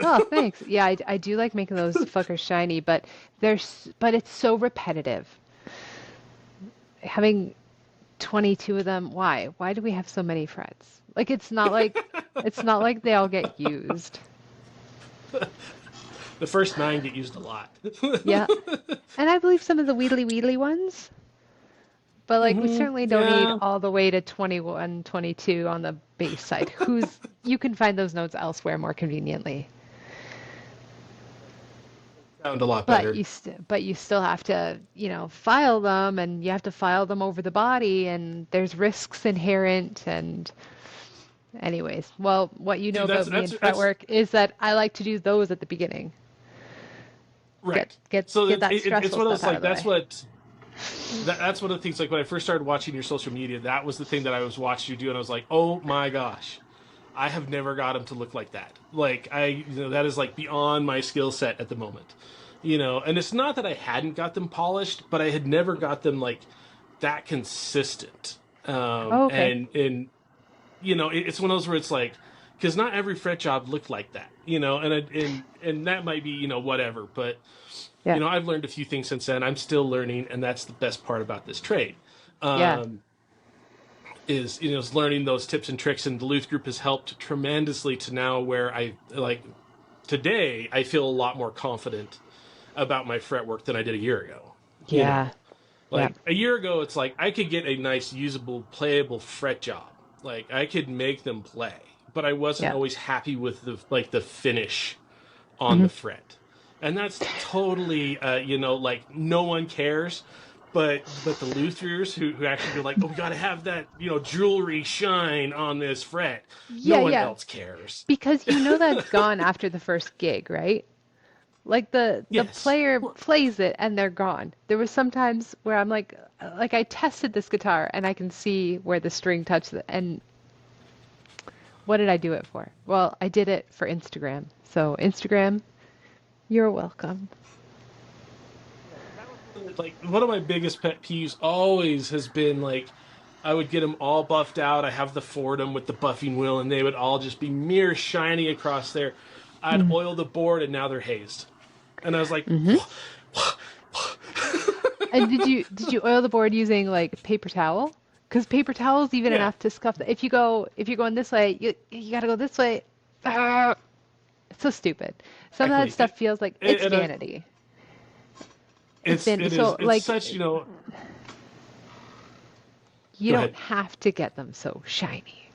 [SPEAKER 2] Oh, thanks. Yeah, I do like making those fuckers shiny, but but it's so repetitive. Having 22 of them, why? Why do we have so many frets? Like it's not like they all get used.
[SPEAKER 1] The first nine get used a lot.
[SPEAKER 2] Yeah. And I believe some of the wheedly ones, but like we certainly don't need
[SPEAKER 1] Yeah,
[SPEAKER 2] all the way to 21, 22 on the bass side. You can find those notes elsewhere more conveniently.
[SPEAKER 1] sound a lot better.
[SPEAKER 2] But you still have to, file them and you have to file them over the body and there's risks inherent and anyways. Well, what you know
[SPEAKER 1] See,
[SPEAKER 2] about me and
[SPEAKER 1] that's
[SPEAKER 2] fretwork is that I like to do those at the beginning.
[SPEAKER 1] right. So
[SPEAKER 2] Get that
[SPEAKER 1] it's
[SPEAKER 2] stressful
[SPEAKER 1] one of
[SPEAKER 2] stuff
[SPEAKER 1] those
[SPEAKER 2] out of
[SPEAKER 1] like
[SPEAKER 2] the way.
[SPEAKER 1] that's one of the things like when I first started watching your social media, that was the thing that I was watching you do, and I was like, oh my gosh, I have never got him to look like that. Like that is like beyond my skill set at the moment. And it's not that I hadn't got them polished, but I had never got them like that consistent.
[SPEAKER 2] Oh, okay.
[SPEAKER 1] It's one of those where it's like because not every fret job looked like that, and that might be whatever, but
[SPEAKER 2] Yeah.
[SPEAKER 1] I've learned a few things since then. I'm still learning, and that's the best part about this trade.
[SPEAKER 2] Yeah.
[SPEAKER 1] Um, is learning those tips and tricks, and the Luth group has helped tremendously to now where I like today I feel a lot more confident about my fretwork than I did a year ago. You
[SPEAKER 2] Yeah.
[SPEAKER 1] know,
[SPEAKER 2] Yeah.
[SPEAKER 1] like a year ago, it's like I could get a nice, usable, playable fret job. Like I could make them play, but I wasn't
[SPEAKER 2] Yeah.
[SPEAKER 1] always happy with the finish on
[SPEAKER 2] Hmm.
[SPEAKER 1] the fret, and that's totally like no one cares. But the luthiers who actually go like, oh, we got to have that jewelry shine on this fret. No
[SPEAKER 2] Yeah,
[SPEAKER 1] one
[SPEAKER 2] yeah.
[SPEAKER 1] else cares.
[SPEAKER 2] Because that's gone after the first gig, right? Like the
[SPEAKER 1] Yes.
[SPEAKER 2] player
[SPEAKER 1] Well,
[SPEAKER 2] plays it and they're gone. There was some times where I'm like I tested this guitar and I can see where the string touched it. And what did I do it for? Well, I did it for Instagram. So Instagram, you're welcome.
[SPEAKER 1] that was one of my biggest pet peeves always has been like I would get them all buffed out. I have the Fordham with the buffing wheel, and they would all just be mere shiny across there. I'd oil the board, and now they're hazed. And I was like,
[SPEAKER 2] Mm-hmm. And did you oil the board using like paper towel? Because paper towel is even
[SPEAKER 1] yeah,
[SPEAKER 2] enough to scuff. If you're going this way, you got to go this way. Ah, it's so stupid. Some of that
[SPEAKER 1] exactly.
[SPEAKER 2] stuff feels like it's
[SPEAKER 1] And
[SPEAKER 2] vanity. It's vanity.
[SPEAKER 1] it is
[SPEAKER 2] So
[SPEAKER 1] it's
[SPEAKER 2] like
[SPEAKER 1] such
[SPEAKER 2] you
[SPEAKER 1] Go
[SPEAKER 2] don't
[SPEAKER 1] ahead.
[SPEAKER 2] have to get them so shiny.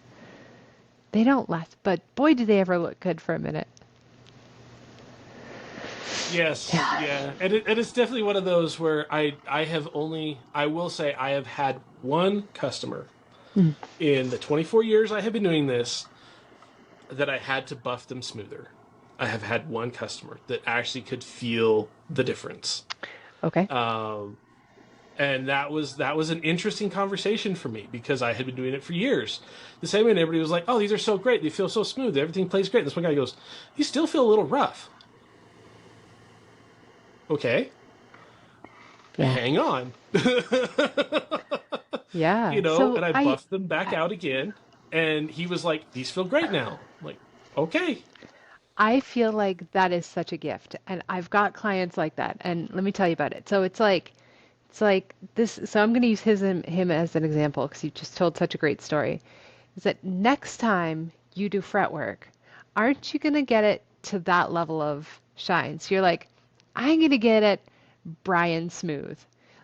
[SPEAKER 2] They don't last, but boy, do they ever look good for a minute.
[SPEAKER 1] Yes,
[SPEAKER 2] Yeah.
[SPEAKER 1] yeah, and it's definitely one of those where I will say I have had one customer
[SPEAKER 2] Mm.
[SPEAKER 1] in the 24 years I have been doing this that I had to buff them smoother. I have had one customer that actually could feel the difference.
[SPEAKER 2] Okay.
[SPEAKER 1] Um, and that was an interesting conversation for me because I had been doing it for years. The same way, and everybody was like, "Oh, these are so great. They feel so smooth. Everything plays great." And this one guy goes, "You still feel a little rough." Okay,
[SPEAKER 2] Yeah.
[SPEAKER 1] hang on.
[SPEAKER 2] Yeah.
[SPEAKER 1] And
[SPEAKER 2] So
[SPEAKER 1] I
[SPEAKER 2] I
[SPEAKER 1] buffed them back out again. And he was like, "These feel great now." I'm like, okay.
[SPEAKER 2] I feel like that is such a gift, and I've got clients like that. And let me tell you about it. So it's like this. So I'm going to use him as an example because you just told such a great story. Is that next time you do fret work, aren't you going to get it to that level of shine? So you're like, I'm going to get it Brian smooth.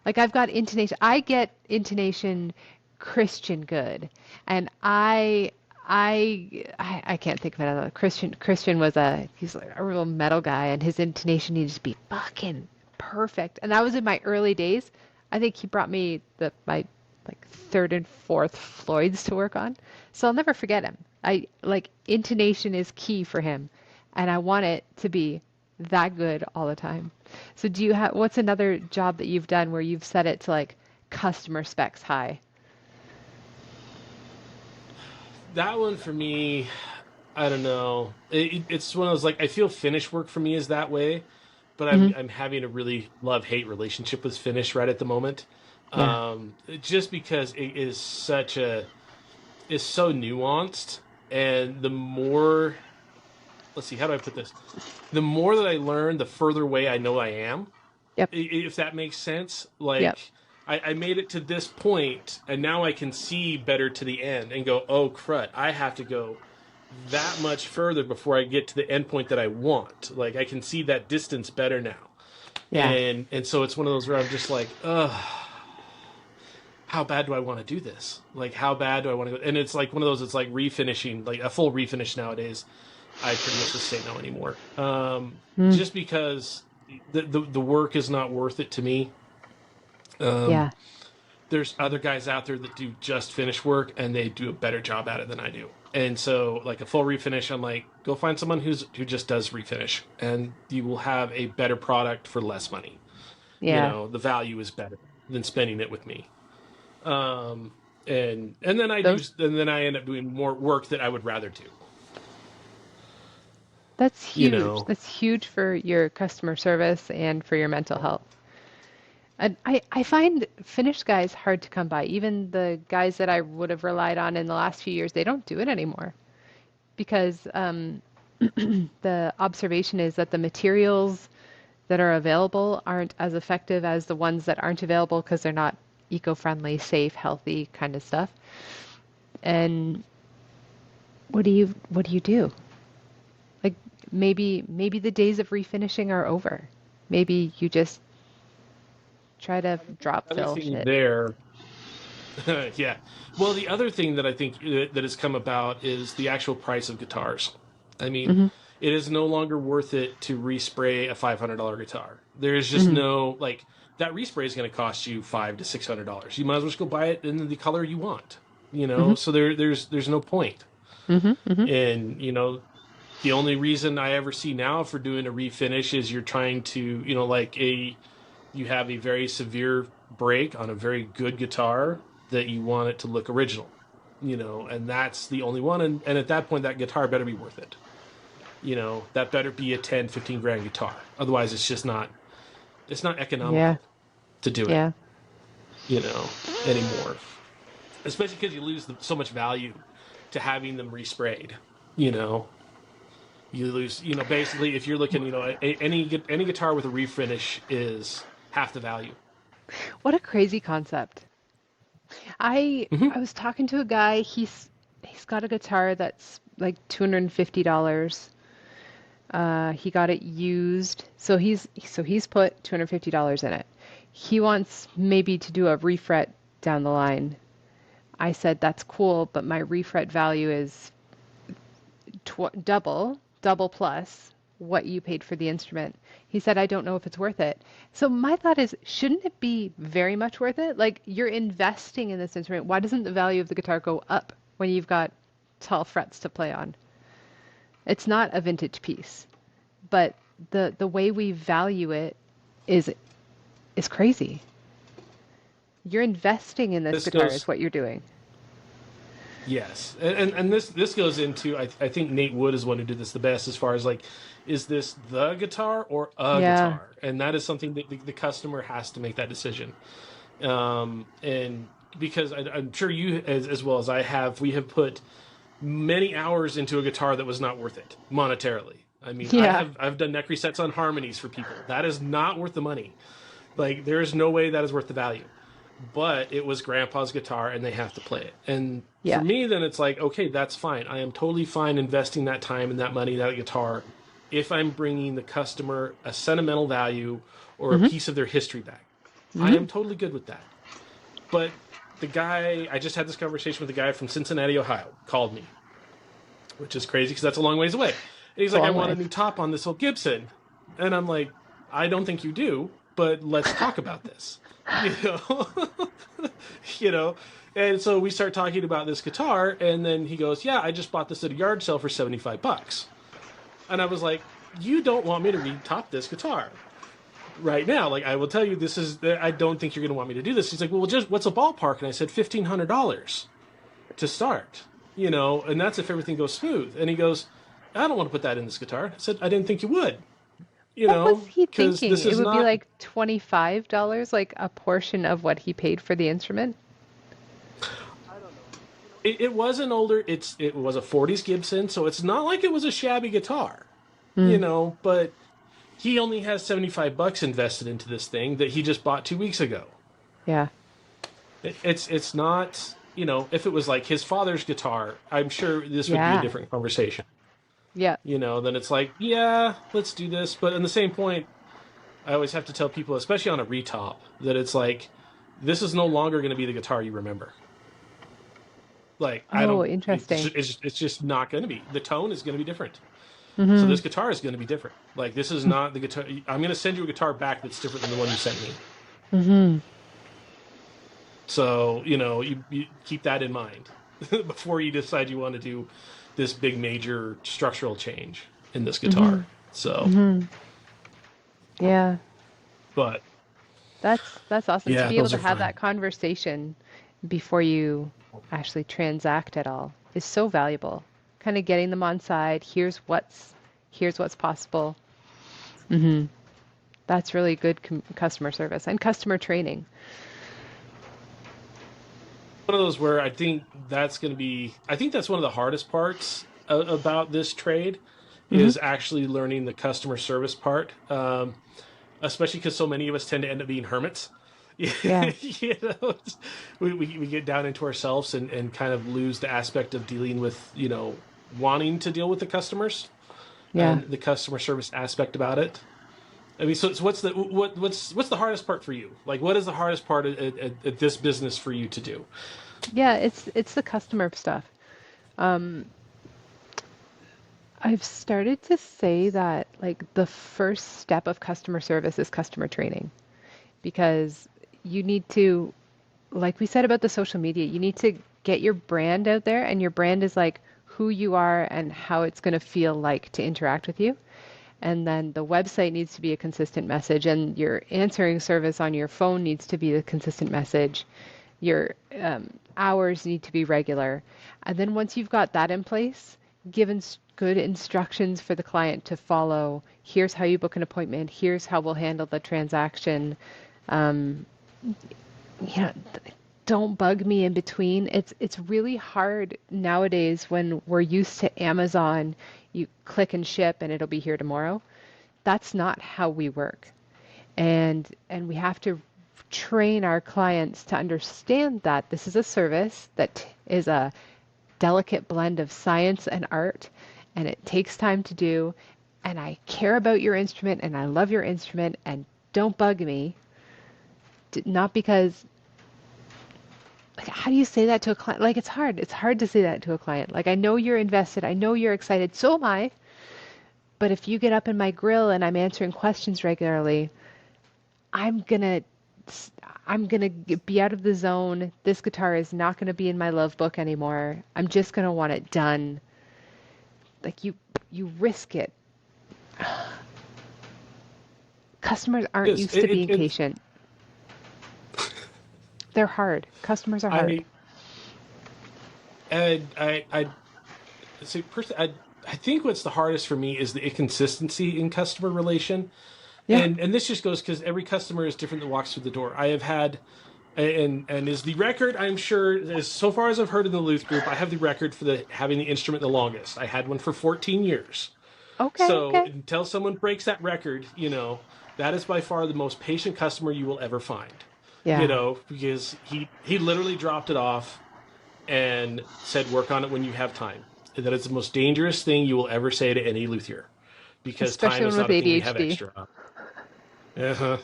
[SPEAKER 2] Like I've got intonation. I get intonation Christian good, and I can't think of another. Christian was he's like a real metal guy, and his intonation needed to be fucking perfect. And that was in my early days. I think he brought me my like third and fourth Floyds to work on, so I'll never forget him. I like intonation is key for him, and I want it to be that good all the time. So do you have what's another job that you've done where you've set it to like customer specs high?
[SPEAKER 1] That one for me, I don't know. It's one of those like I feel finish work for me is that way, but
[SPEAKER 2] Hmm.
[SPEAKER 1] I'm having a really love hate relationship with finish right at the moment.
[SPEAKER 2] Yeah.
[SPEAKER 1] Just because it is so nuanced, and the more let's see, how do I put this? The more that I learn, the further away I know I am.
[SPEAKER 2] Yep.
[SPEAKER 1] If that makes sense.
[SPEAKER 2] Yep.
[SPEAKER 1] Like I made it to this point, and now I can see better to the end and go, oh crud, I have to go that much further before I get to the end point that I want. Like I can see that distance better now,
[SPEAKER 2] Yeah.
[SPEAKER 1] and so it's one of those where I'm just like, ugh, how bad do I want to do this? Like how bad do I want to go? And it's like one of those. It's like refinishing, like a full refinish nowadays. I pretty much just say no anymore,
[SPEAKER 2] Mm.
[SPEAKER 1] just because the work is not worth it to me. Um,
[SPEAKER 2] Yeah.
[SPEAKER 1] there's other guys out there that do just finish work and they do a better job at it than I do. And so like a full refinish, I'm like, go find someone who just does refinish and you will have a better product for less money.
[SPEAKER 2] Yeah.
[SPEAKER 1] The value is better than spending it with me. Um, and then
[SPEAKER 2] Those
[SPEAKER 1] and then I end up doing more work that I would rather do.
[SPEAKER 2] that's
[SPEAKER 1] You
[SPEAKER 2] huge.
[SPEAKER 1] know,
[SPEAKER 2] That's huge for your customer service and for your mental health. And I find Finnish guys hard to come by. Even the guys that I would have relied on in the last few years, they don't do it anymore because the observation is that the materials that are available aren't as effective as the ones that aren't available because they're not eco-friendly, safe, healthy kind of stuff. And what do you do? Like maybe the days of refinishing are over. Maybe you just try to drop
[SPEAKER 1] The other
[SPEAKER 2] fill
[SPEAKER 1] thing
[SPEAKER 2] shit.
[SPEAKER 1] there, yeah. Well, the other thing that I think that has come about is the actual price of guitars. I mean,
[SPEAKER 2] Hmm.
[SPEAKER 1] it is no longer worth it to respray a $500 guitar. There is just
[SPEAKER 2] Hmm.
[SPEAKER 1] no like that respray is going to cost you $500 to $600. You might as well just go buy it in the color you want.
[SPEAKER 2] Hmm.
[SPEAKER 1] So there's no point.
[SPEAKER 2] Hmm. Hmm.
[SPEAKER 1] And the only reason I ever see now for doing a refinish is you're trying to like you have a very severe break on a very good guitar that you want it to look original, and that's the only one. And at that point, that guitar better be worth it. That better be a 10, 15 grand guitar. Otherwise, it's not
[SPEAKER 2] Yeah.
[SPEAKER 1] economical to do it,
[SPEAKER 2] Yeah.
[SPEAKER 1] anymore. Especially because you lose so much value to having them resprayed, you know. You lose, basically if you're looking, any guitar with a refinish is half the value.
[SPEAKER 2] What a crazy concept. I
[SPEAKER 1] Hmm.
[SPEAKER 2] was talking to a guy, he's got a guitar that's like $250. He got it used. So he's put $250 in it. He wants maybe to do a refret down the line. I said that's cool, but my refret value is double plus what you paid for the instrument. He said, I don't know if it's worth it. So my thought is, shouldn't it be very much worth it? Like you're investing in this instrument. Why doesn't the value of the guitar go up when you've got tall frets to play on? It's not a vintage piece, but the way we value it is is crazy. You're investing in this
[SPEAKER 1] This
[SPEAKER 2] guitar is
[SPEAKER 1] goes
[SPEAKER 2] what you're doing.
[SPEAKER 1] Yes, and this goes into I think Nate Wood is one who did this the best as far as like, is this the guitar or a
[SPEAKER 2] Yeah.
[SPEAKER 1] guitar? And that is something that the customer has to make that decision. And because I'm sure you as well as I have, we have put many hours into a guitar that was not worth it monetarily. I mean,
[SPEAKER 2] Yeah.
[SPEAKER 1] I've done neck resets on harmonies for people. That is not worth the money. Like there is no way that is worth the value. But it was grandpa's guitar and they have to play it. And for
[SPEAKER 2] Yeah.
[SPEAKER 1] me, then it's like, okay, that's fine. I am totally fine investing that time and that money, that guitar, if I'm bringing the customer a sentimental value or a
[SPEAKER 2] Hmm.
[SPEAKER 1] piece of their history back. I
[SPEAKER 2] Hmm.
[SPEAKER 1] am totally good with that. But I just had this conversation with a guy from Cincinnati, Ohio, called me, which is crazy because that's a long ways away. And he's
[SPEAKER 2] It's a
[SPEAKER 1] like, I
[SPEAKER 2] long
[SPEAKER 1] want a
[SPEAKER 2] ways.
[SPEAKER 1] new top on this old Gibson. And I'm like, I don't think you do, but let's talk about this. You know, you know. And so we start talking about this guitar, and then he goes, "Yeah, I just bought this at a yard sale for $75." And I was like, "You don't want me to retop this guitar right now? Like, I will tell you, this is. I don't think you're going to want me to do this." He's like, "Well, just what's a ballpark?" And I said, $1,500 to start. And that's if everything goes smooth. And he goes, "I don't want to put that in this guitar." I said, "I didn't think you would."
[SPEAKER 2] What was he
[SPEAKER 1] Because
[SPEAKER 2] thinking?
[SPEAKER 1] this
[SPEAKER 2] It
[SPEAKER 1] is
[SPEAKER 2] would be
[SPEAKER 1] not.
[SPEAKER 2] like $25, like a portion of what he paid for the instrument?
[SPEAKER 1] It was an older. It was a '40s Gibson, so it's not like it was a shabby guitar,
[SPEAKER 2] Mm,
[SPEAKER 1] But he only has $75 invested into this thing that he just bought 2 weeks ago.
[SPEAKER 2] yeah.
[SPEAKER 1] It's not. If it was like his father's guitar, I'm sure this would be a
[SPEAKER 2] Yeah.
[SPEAKER 1] different conversation.
[SPEAKER 2] Yeah.
[SPEAKER 1] Then it's like, yeah, let's do this. But in the same point, I always have to tell people, especially on a retop, that it's like, this is no longer going to be the guitar you remember. Like, I
[SPEAKER 2] Oh,
[SPEAKER 1] don't,
[SPEAKER 2] interesting.
[SPEAKER 1] it's just not going to be. The tone is going to be different. So
[SPEAKER 2] Hmm.
[SPEAKER 1] this guitar is going to be different. Like, this is not the guitar. I'm going to send you a guitar back that's different than the one you sent me.
[SPEAKER 2] Hmm.
[SPEAKER 1] So, you keep that in mind before you decide you want to do this big major structural change in this
[SPEAKER 2] Hmm.
[SPEAKER 1] guitar. So,
[SPEAKER 2] Hmm. Yeah.
[SPEAKER 1] but
[SPEAKER 2] That's awesome to
[SPEAKER 1] yeah,
[SPEAKER 2] be able
[SPEAKER 1] those
[SPEAKER 2] to
[SPEAKER 1] are
[SPEAKER 2] have
[SPEAKER 1] fun.
[SPEAKER 2] that conversation before you actually transact at all is so valuable. Kind of getting them on side. Here's what's possible. Hmm. That's really good customer service and customer training.
[SPEAKER 1] One of those where I think that's one of the hardest parts about this trade
[SPEAKER 2] Hmm.
[SPEAKER 1] is actually learning the customer service part. Especially because so many of us tend to end up being hermits.
[SPEAKER 2] Yeah.
[SPEAKER 1] you know, we get down into ourselves and kind of lose the aspect of dealing with, wanting to deal with the customers
[SPEAKER 2] Yeah.
[SPEAKER 1] and the customer service aspect about it. I mean, so what's the hardest part for you? Like, what is the hardest part at this business for you to do?
[SPEAKER 2] Yeah, it's the customer stuff. Um, I've started to say that like the first step of customer service is customer training because you need to, like we said about the social media, you need to get your brand out there, and your brand is like who you are and how it's going to feel like to interact with you. And then the website needs to be a consistent message, and your answering service on your phone needs to be a consistent message. Your hours need to be regular. And then once you've got that in place, given good instructions for the client to follow, here's how you book an appointment, here's how we'll handle the transaction. Um, you know, don't bug me in between. It's really hard nowadays when we're used to Amazon. You click and ship and it'll be here tomorrow. That's not how we work. And we have to train our clients to understand that this is a service that is a delicate blend of science and art, and it takes time to do. And I care about your instrument and I love your instrument, and don't bug me. Not because, like, how do you say that to a client? Like, it's hard. It's hard to say that to a client. Like, I know you're invested. I know you're excited. So am I. But if you get up in my grill and I'm answering questions regularly, I'm gonna I'm gonna be out of the zone. This guitar is not gonna be in my love book anymore. I'm just gonna want it done. Like you risk it. Customers aren't
[SPEAKER 1] Yes,
[SPEAKER 2] used to being
[SPEAKER 1] it's
[SPEAKER 2] patient. They're hard. Customers are hard.
[SPEAKER 1] I I see. Personally, I think what's the hardest for me is the inconsistency in customer relation,
[SPEAKER 2] Yeah.
[SPEAKER 1] and this just goes because every customer is different that walks through the door. I have had, and is the record. I'm sure as so far as I've heard in the Luth group, I have the record for the having the instrument the longest. I had one for 14 years.
[SPEAKER 2] Okay,
[SPEAKER 1] So
[SPEAKER 2] okay.
[SPEAKER 1] until someone breaks that record, that is by far the most patient customer you will ever find.
[SPEAKER 2] Yeah.
[SPEAKER 1] Because he literally dropped it off and said, "Work on it when you have time." And that is the most dangerous thing you will ever say to any luthier, because
[SPEAKER 2] Especially
[SPEAKER 1] time
[SPEAKER 2] one
[SPEAKER 1] is
[SPEAKER 2] with
[SPEAKER 1] not a thing we have
[SPEAKER 2] ADHD.
[SPEAKER 1] extra of.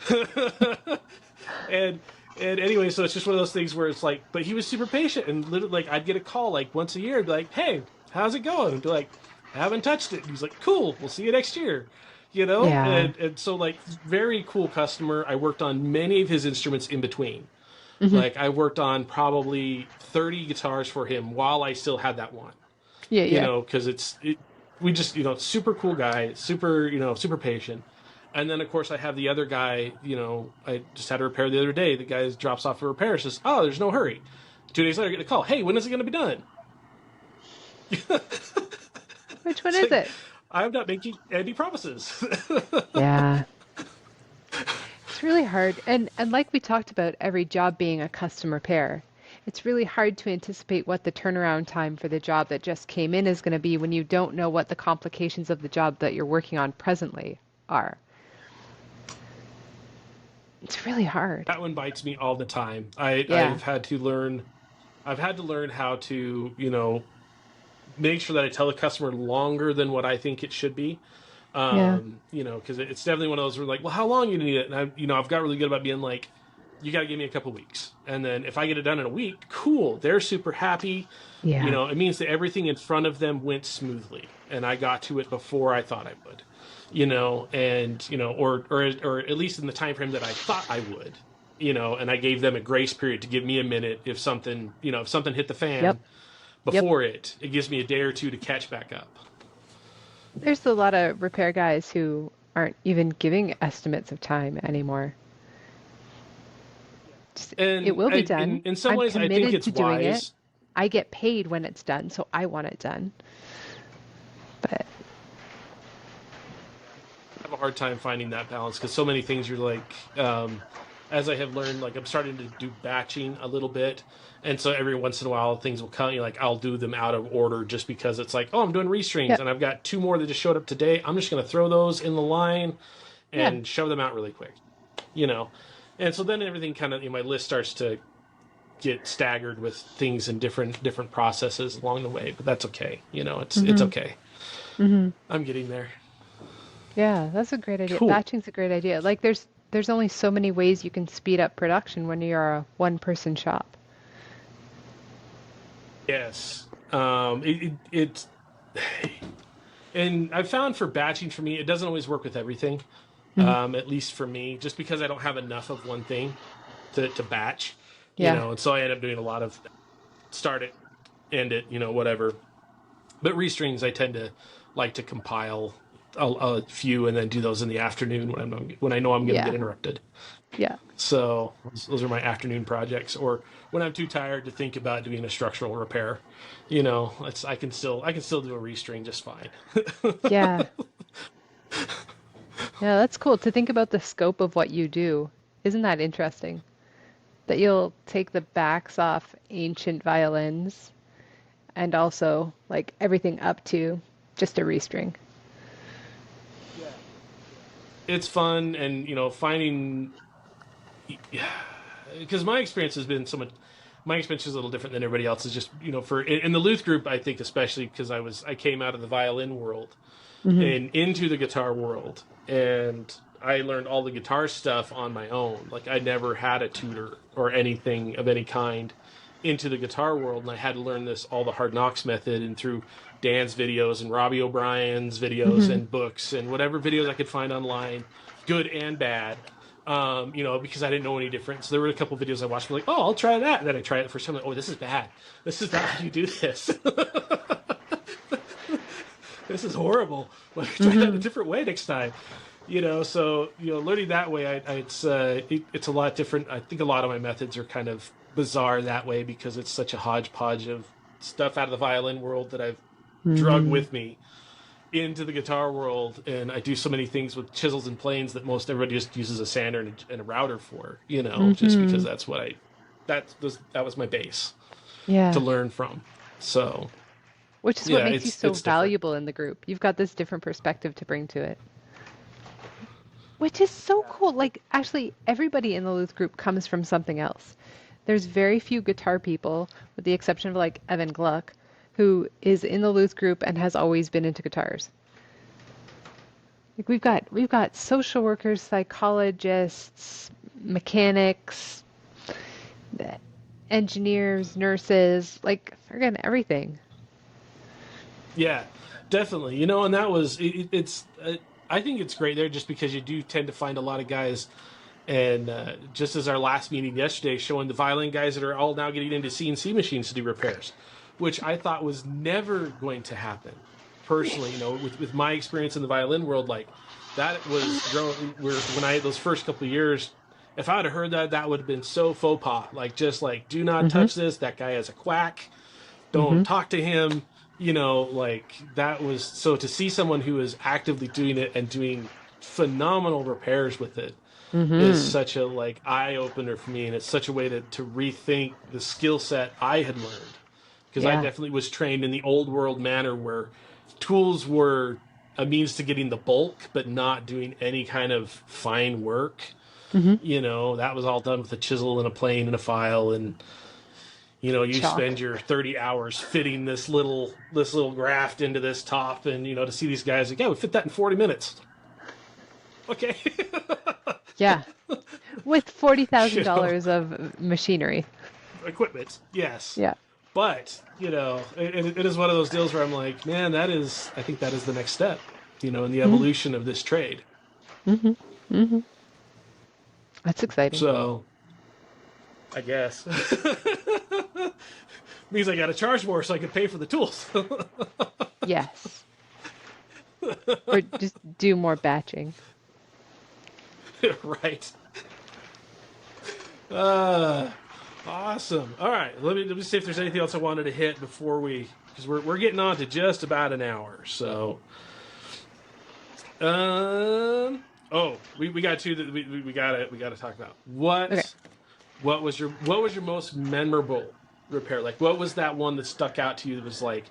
[SPEAKER 1] Uh-huh. and and anyway, so it's just one of those things where it's like, but he was super patient, and literally, like, I'd get a call like once a year, and be like, "Hey, how's it going?" And be like, "Haven't touched it." And he's like, "Cool, we'll see you next year."
[SPEAKER 2] Yeah.
[SPEAKER 1] And so, like, very cool customer. I worked on many of his instruments in between.
[SPEAKER 2] Hmm.
[SPEAKER 1] Like, I worked on probably 30 guitars for him while I still had that one.
[SPEAKER 2] Yeah, yeah.
[SPEAKER 1] Because we just, super cool guy, super, super patient. And then, of course, I have the other guy, I just had a repair the other day. The guy drops off a repair, says, "Oh, there's no hurry." 2 days later, I get a call. "Hey, when is it going to be done?"
[SPEAKER 2] Which one
[SPEAKER 1] It's
[SPEAKER 2] is
[SPEAKER 1] like,
[SPEAKER 2] it?
[SPEAKER 1] I'm not making any promises.
[SPEAKER 2] Yeah. It's really hard. And like we talked about every job being a custom repair, it's really hard to anticipate what the turnaround time for the job that just came in is going to be when you don't know what the complications of the job that you're working on presently are. It's really hard.
[SPEAKER 1] That one bites me all the time.
[SPEAKER 2] Yeah.
[SPEAKER 1] I've had to learn how to, make sure that I tell the customer longer than what I think it should be.
[SPEAKER 2] Yeah.
[SPEAKER 1] Because it's definitely one of those where, like, "Well, how long you need it?" And I've got really good about being like, "You got to give me a couple weeks." And then if I get it done in a week, cool. They're super happy.
[SPEAKER 2] Yeah.
[SPEAKER 1] It means that everything in front of them went smoothly and I got to it before I thought I would. And, or at least in the time frame that I thought I would. And I gave them a grace period to give me a minute if something hit the
[SPEAKER 2] Yep.
[SPEAKER 1] fan
[SPEAKER 2] Yep.
[SPEAKER 1] before it gives me a day or two to catch back up.
[SPEAKER 2] There's a lot of repair guys who aren't even giving estimates of time anymore. Just, it
[SPEAKER 1] And
[SPEAKER 2] will be done.
[SPEAKER 1] in some
[SPEAKER 2] I'm
[SPEAKER 1] ways, I think
[SPEAKER 2] committed
[SPEAKER 1] it's
[SPEAKER 2] to doing it.
[SPEAKER 1] wise.
[SPEAKER 2] I get paid when it's done, so I want it done. But
[SPEAKER 1] I have a hard time finding that balance because so many things you're like, as I have learned, like, I'm starting to do batching a little bit. And so every once in a while, things will come. Like, I'll do them out of order just because it's like, "Oh, I'm doing restrings,
[SPEAKER 2] yep.
[SPEAKER 1] and I've got two more that just showed up today. I'm just going to throw those in the line
[SPEAKER 2] Yeah.
[SPEAKER 1] and shove them out really quick." You know, And so then everything kind of, my list starts to get staggered with things in different processes along the way, but that's okay. It's
[SPEAKER 2] Mm-hmm.
[SPEAKER 1] okay.
[SPEAKER 2] Mm-hmm.
[SPEAKER 1] I'm getting there.
[SPEAKER 2] Yeah, that's a great idea.
[SPEAKER 1] Cool.
[SPEAKER 2] Batching's a great idea. Like there's only so many ways you can speed up production when you're a one person shop.
[SPEAKER 1] Yes. It's and I've found for batching for me, it doesn't always work with everything.
[SPEAKER 2] Hmm.
[SPEAKER 1] At least for me, just because I don't have enough of one thing to batch,
[SPEAKER 2] Yeah.
[SPEAKER 1] and so I end up doing a lot of start it, end it, whatever. But restrings, I tend to like to compile a few and then do those in the afternoon when I know I'm going to
[SPEAKER 2] Yeah.
[SPEAKER 1] get interrupted.
[SPEAKER 2] Yeah.
[SPEAKER 1] So those are my afternoon projects, or when I'm too tired to think about doing a structural repair. I can still do a restring just fine.
[SPEAKER 2] Yeah. Yeah, that's cool to think about the scope of what you do. Isn't that interesting? That you'll take the backs off ancient violins and also like everything up to just a restring.
[SPEAKER 1] Yeah, it's fun, and finding, because my experience has been so much. My experience is a little different than everybody else's. Just for in the Luth group, I think especially because I came out of the violin world
[SPEAKER 2] Hmm.
[SPEAKER 1] and into the guitar world, and I learned all the guitar stuff on my own. Like I never had a tutor or anything of any kind into the guitar world, and I had to learn this all the hard knocks method and through Dan's videos and Robbie O'Brien's videos
[SPEAKER 2] Hmm.
[SPEAKER 1] and books and whatever videos I could find online, good and bad. Because I didn't know any difference. So there were a couple videos I watched, like, oh, I'll try that, and then I tried it the first time, like, oh, this is bad. This is not how you do this. This is horrible. Let me try that a
[SPEAKER 2] Hmm.
[SPEAKER 1] different way next time. So learning that way, it's a lot different. I think a lot of my methods are kind of bizarre that way because it's such a hodgepodge of stuff out of the violin world that I've drug
[SPEAKER 2] Hmm.
[SPEAKER 1] with me into the guitar world, and I do so many things with chisels and planes that most everybody just uses a sander and a router for. Just because
[SPEAKER 2] Hmm.
[SPEAKER 1] that was my base to
[SPEAKER 2] Yeah.
[SPEAKER 1] learn from. So
[SPEAKER 2] Which is what
[SPEAKER 1] yeah,
[SPEAKER 2] makes you
[SPEAKER 1] it's
[SPEAKER 2] so
[SPEAKER 1] it's different.
[SPEAKER 2] valuable in the group. You've got this different perspective to bring to it, which is so cool. Like, actually, everybody in the Luth group comes from something else. There's very few guitar people, with the exception of like Evan Gluck, who is in the Luth group and has always been into guitars. Like we've got social workers, psychologists, mechanics, engineers, nurses, like again, everything.
[SPEAKER 1] Yeah, definitely. And that was it's. I think it's great there just because you do tend to find a lot of guys, and just as our last meeting yesterday, showing the violin guys that are all now getting into CNC machines to do repairs, which I thought was never going to happen. Personally, with my experience in the violin world, like that was growing. When I had those first couple of years, if I had heard that, that would have been so faux pas. Like just like, do not
[SPEAKER 2] Hmm.
[SPEAKER 1] touch this. That guy is a quack.
[SPEAKER 2] Hmm.
[SPEAKER 1] Don't talk to him. Like that was so to see someone who is actively doing it and doing phenomenal repairs with it is
[SPEAKER 2] Hmm.
[SPEAKER 1] such a like eye opener for me, and it's such a way to rethink the skill set I had learned, because I
[SPEAKER 2] Yeah.
[SPEAKER 1] definitely was trained in the old world manner where tools were a means to getting the bulk but not doing any kind of fine work.
[SPEAKER 2] Hmm.
[SPEAKER 1] That was all done with a chisel and a plane and a file, and you
[SPEAKER 2] Chalk.
[SPEAKER 1] spend your 30 hours fitting this little graft into this top, and to see these guys like, yeah, we fit that in 40 minutes. Okay.
[SPEAKER 2] Yeah. With
[SPEAKER 1] you know
[SPEAKER 2] $40,000 of machinery.
[SPEAKER 1] Equipment, yes,
[SPEAKER 2] Yeah.
[SPEAKER 1] but it is one of those deals where I'm like, man, I think that is the next step, in the
[SPEAKER 2] Hmm.
[SPEAKER 1] evolution of this trade.
[SPEAKER 2] Hmm. Hmm. That's exciting.
[SPEAKER 1] So I guess means I got to charge more so I can pay for the tools.
[SPEAKER 2] Yes. Or just do more batching.
[SPEAKER 1] Right. uh Awesome. All right, let me see if there's anything else I wanted to hit before because we're getting on to just about an hour. So, oh, we got two that we gotta talk about.
[SPEAKER 2] Okay.
[SPEAKER 1] What was your most memorable repair? Like, what was that one that stuck out to you? That was like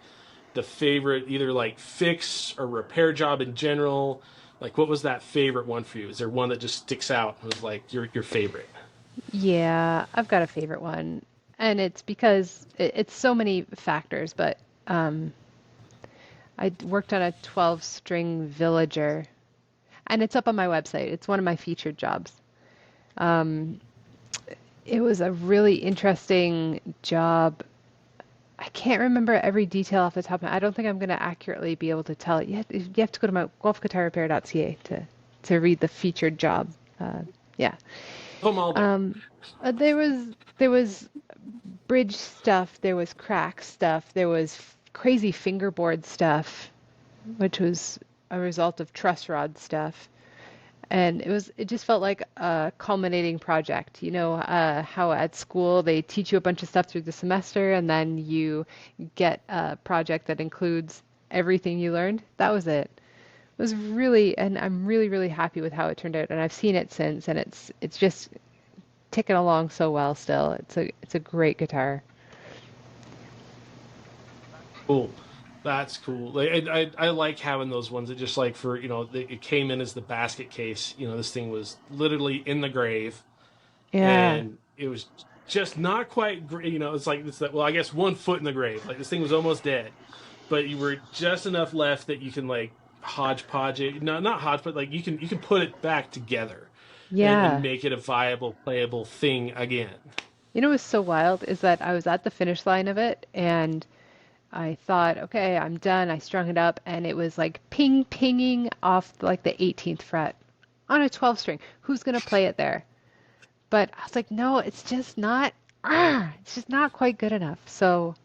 [SPEAKER 1] the favorite, either like fix or repair job in general. Like, what was that favorite one for you? Is there one that just sticks out and was like your favorite?
[SPEAKER 2] Yeah, I've got a favorite one, and it's because it's so many factors, but um, I worked on a 12-string villager, and it's up on my website. It's one of my featured jobs. Um, it was a really interesting job. I can't remember every detail off the top of my. I don't think I'm going to accurately be able to tell it. You have to go to my golfguitarrepair.ca to read the featured job. Uh, yeah.
[SPEAKER 1] Oh, I'm all there.
[SPEAKER 2] Um, there was bridge stuff, there was crack stuff, there was crazy fingerboard stuff, which was a result of truss rod stuff. And it just felt like a culminating project. You know, how at school they teach you a bunch of stuff through the semester and then you get a project that includes everything you learned. That was it. It was really, and I'm really, really happy with how it turned out. And I've seen it since, and it's just ticking along so well still. It's a great guitar.
[SPEAKER 1] Cool. That's cool. Like, I like having those ones that just like for, it came in as the basket case. This thing was literally in the grave
[SPEAKER 2] Yeah.
[SPEAKER 1] and it was just not quite, it's like, it's that, well, I guess 1 foot in the grave. Like this thing was almost dead, but you were just enough left that you can like hodgepodge it. No, not hodgepodge, like you can put it back together and
[SPEAKER 2] Yeah.
[SPEAKER 1] make it a viable, playable thing again.
[SPEAKER 2] You know what's so wild is that I was at the finish line of it and I thought, okay, I'm done. I strung it up and it was like pinging off like the 18th fret on a 12 string. Who's going to play it there? But I was like, no, it's just not quite good enough. So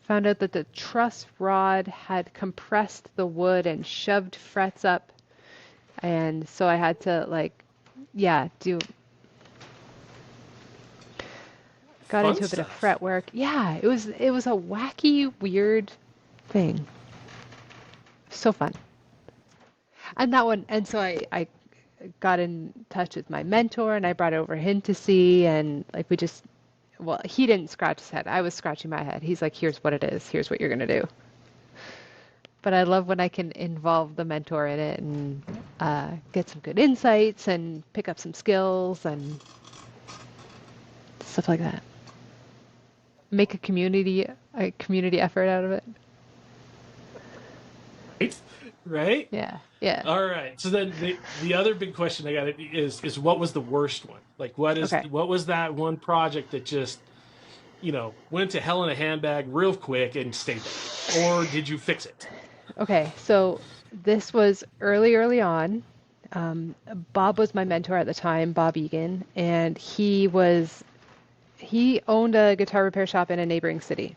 [SPEAKER 2] found out that the truss rod had compressed the wood and shoved frets up. And so I had to like, yeah, got
[SPEAKER 1] Fun
[SPEAKER 2] into a bit of
[SPEAKER 1] stuff.
[SPEAKER 2] fret work. Yeah, it was a wacky, weird thing. So fun. And that one, and so I got in touch with my mentor and I brought over him to see and like we just well, he didn't scratch his head. I was scratching my head. He's like, here's what it is. Here's what you're gonna do. But I love when I can involve the mentor in it and get some good insights and pick up some skills and stuff like that. Make a community effort out of it.
[SPEAKER 1] Right? Right?
[SPEAKER 2] Yeah, yeah.
[SPEAKER 1] All right. So then the other big question I got is what was the worst one? Like
[SPEAKER 2] Okay.
[SPEAKER 1] what was that one project that just, went to hell in a handbag real quick and stayed there? Or did you fix it?
[SPEAKER 2] Okay, so this was early on. Bob was my mentor at the time, Bob Egan, and he owned a guitar repair shop in a neighboring city.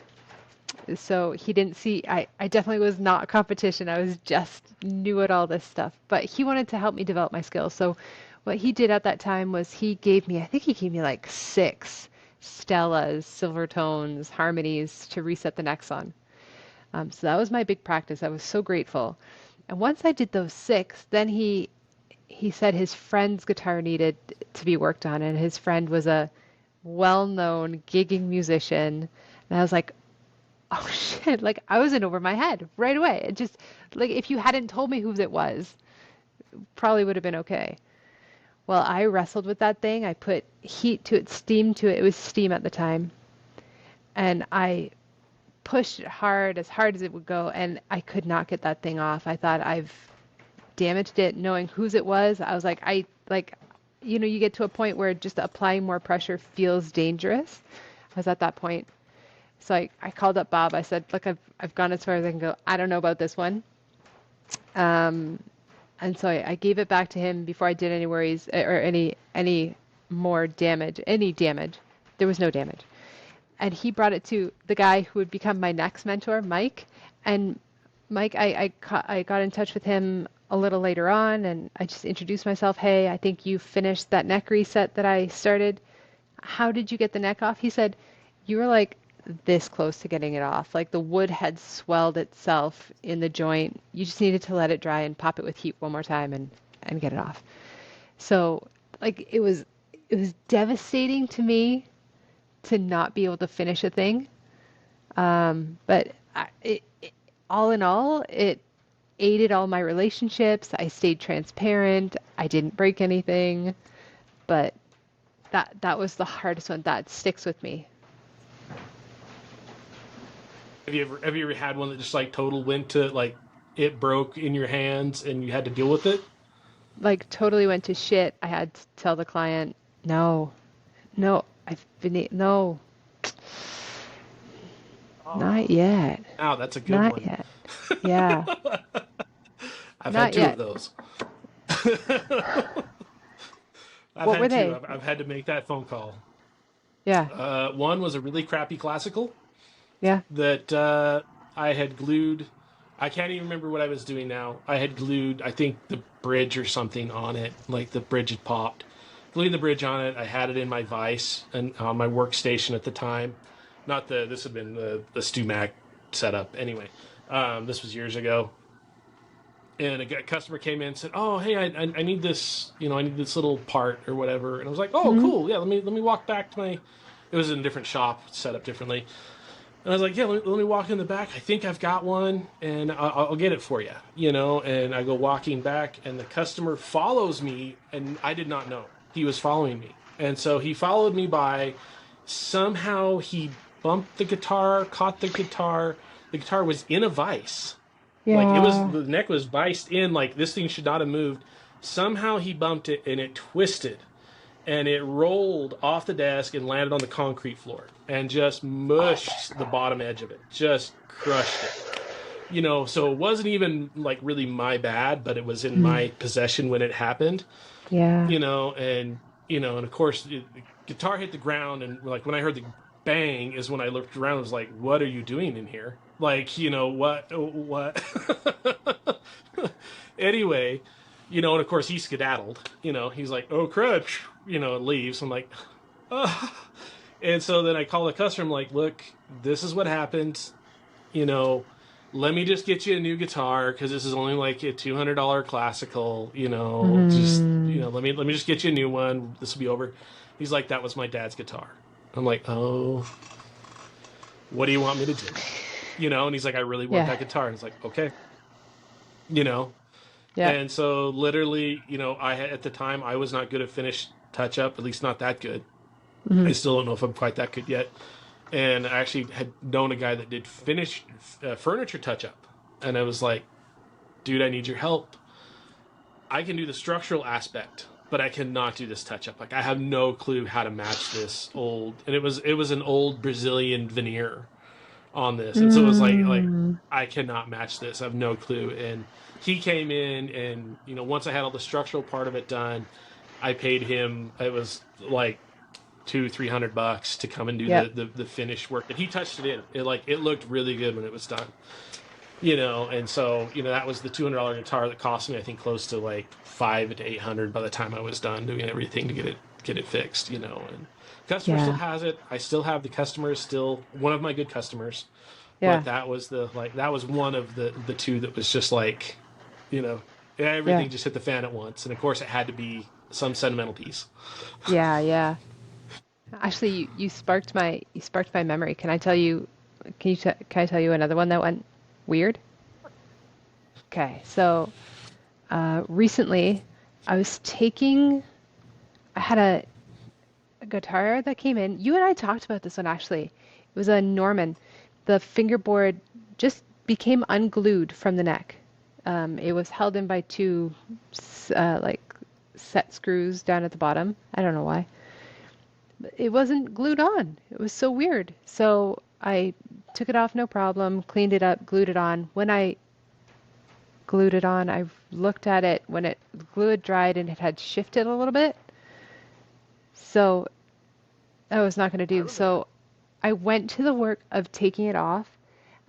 [SPEAKER 2] So he didn't see I definitely was not competition. I was just new at all this stuff. But he wanted to help me develop my skills. So what he did at that time was I think he gave me like six Stellas, Silvertones, Harmonies to reset the necks on. So that was my big practice. I was so grateful. And once I did those six, then he said his friend's guitar needed to be worked on, and his friend was a well-known gigging musician. And I was like, oh shit, like I was in over my head right away. It just like if you hadn't told me who it was, probably would have been okay. Well, I wrestled with that thing. I put heat to it, steam to it. It was steam at the time. And I pushed it hard as it would go, and I could not get that thing off. I thought I've damaged it, knowing whose it was. I was like, you get to a point where just applying more pressure feels dangerous. I was at that point. So I called up Bob. I said, look, I've gone as far as I can go. I don't know about this one. Um, and so I gave it back to him before I did any worries or any more damage, any damage. There was no damage. And he brought it to the guy who would become my next mentor, Mike. And Mike, I got in touch with him a little later on, and I just introduced myself. Hey, I think you finished that neck reset that I started. How did you get the neck off? He said, you were like this close to getting it off. Like the wood had swelled itself in the joint. You just needed to let it dry and pop it with heat one more time and get it off. So like it was devastating to me to not be able to finish a thing. But all in all, aided all my relationships. I stayed transparent. I didn't break anything, but that was the hardest one. That sticks with me.
[SPEAKER 1] Have you ever had one that just like total went to like it broke in your hands and you had to deal with it?
[SPEAKER 2] Like totally went to shit. I had to tell the client, no, no, no, not
[SPEAKER 1] Oh,
[SPEAKER 2] yet,
[SPEAKER 1] wow, that's a good
[SPEAKER 2] not
[SPEAKER 1] one.
[SPEAKER 2] yet. Yeah,
[SPEAKER 1] I've had
[SPEAKER 2] not
[SPEAKER 1] two of
[SPEAKER 2] yet.
[SPEAKER 1] those. I've
[SPEAKER 2] What were
[SPEAKER 1] had two.
[SPEAKER 2] they?
[SPEAKER 1] I've had to make that phone call.
[SPEAKER 2] Yeah,
[SPEAKER 1] One was a really crappy classical
[SPEAKER 2] yeah.
[SPEAKER 1] that I had glued. I can't even remember what I was doing now. I had glued, I think, the bridge or something on it. Like the bridge had popped. Glued the bridge on it. I had it in my vise and on my workstation at the time. Not the. This had been the StuMac setup. Anyway, this was years ago. And a customer came in and said, "Oh, hey, I need this. I need this little part or whatever." And I was like, "Oh,
[SPEAKER 2] Hmm.
[SPEAKER 1] cool. Yeah, let me walk back to my." It was in a different shop, set up differently. And I was like, yeah, let me walk in the back. I think I've got one, and I'll get it for you, And I go walking back, and the customer follows me, and I did not know he was following me. And so he followed me by, somehow he bumped the guitar, caught the guitar. The guitar was in a vise. Like
[SPEAKER 2] Yeah.
[SPEAKER 1] the neck was viced in, like this thing should not have moved. Somehow he bumped it, and it twisted and it rolled off the desk and landed on the concrete floor and just
[SPEAKER 2] Oh my
[SPEAKER 1] mushed the
[SPEAKER 2] God.
[SPEAKER 1] bottom edge of it, just crushed it. So it wasn't even like really my bad, but it was in
[SPEAKER 2] Hmm.
[SPEAKER 1] my possession when it happened,
[SPEAKER 2] Yeah.
[SPEAKER 1] and of course the guitar hit the ground, and like when I heard the bang is when I looked around and was like, what are you doing in here? Like, what? Anyway, and of course he skedaddled. He's like, oh crud, and leaves. I'm like, oh. And so then I call the customer. I'm like, look, this is what happened. You know, Let me just get you a new guitar because this is only like a $200 classical. Just
[SPEAKER 2] Hmm.
[SPEAKER 1] let me just get you a new one. This will be over. He's like, that was my dad's guitar. I'm like, oh, what do you want me to do? And he's like, I really want
[SPEAKER 2] Yeah.
[SPEAKER 1] that guitar. And it's like, okay, you know.
[SPEAKER 2] Yeah.
[SPEAKER 1] And so literally, I had, at the time I was not good at finish touch up, at least not that good.
[SPEAKER 2] Hmm.
[SPEAKER 1] I still don't know if I'm quite that good yet. And I actually had known a guy that did finish furniture touch up, and I was like, dude, I need your help. I can do the structural aspect, but I cannot do this touch up. Like I have no clue how to match this old, and it was an old Brazilian veneer on this, and so it was like
[SPEAKER 2] Hmm.
[SPEAKER 1] I cannot match this. I have no clue. And he came in, and once I had all the structural part of it done, I paid him. It was like $200-300 to come and do
[SPEAKER 2] Yep.
[SPEAKER 1] the finish work. And he touched it in. It looked really good when it was done. And so that was the $200 guitar that cost me, I think, close to like 500 to 800 by the time I was done doing everything to get it fixed. And customer still
[SPEAKER 2] Yeah.
[SPEAKER 1] has it. I still have the customer, still one of my good customers. But
[SPEAKER 2] Yeah.
[SPEAKER 1] that was one of the two that was just like, you know
[SPEAKER 2] Yeah.
[SPEAKER 1] everything just hit the fan at once. And of course it had to be some sentimental piece.
[SPEAKER 2] Yeah. Yeah. Actually, you sparked my memory. Can I tell you? Can I tell you another one that went weird? Okay. So recently, I was taking. I had a guitar that came in. You and I talked about this one actually. It was a Norman. The fingerboard just became unglued from the neck. It was held in by two like set screws down at the bottom. I don't know why. It wasn't glued on. It was so weird. So I took it off, no problem, cleaned it up, glued it on. When I glued it on, I looked at it when the glue had dried and it had shifted a little bit. So I was not going to
[SPEAKER 1] I
[SPEAKER 2] do.
[SPEAKER 1] remember that.
[SPEAKER 2] So I went to the work of taking it off,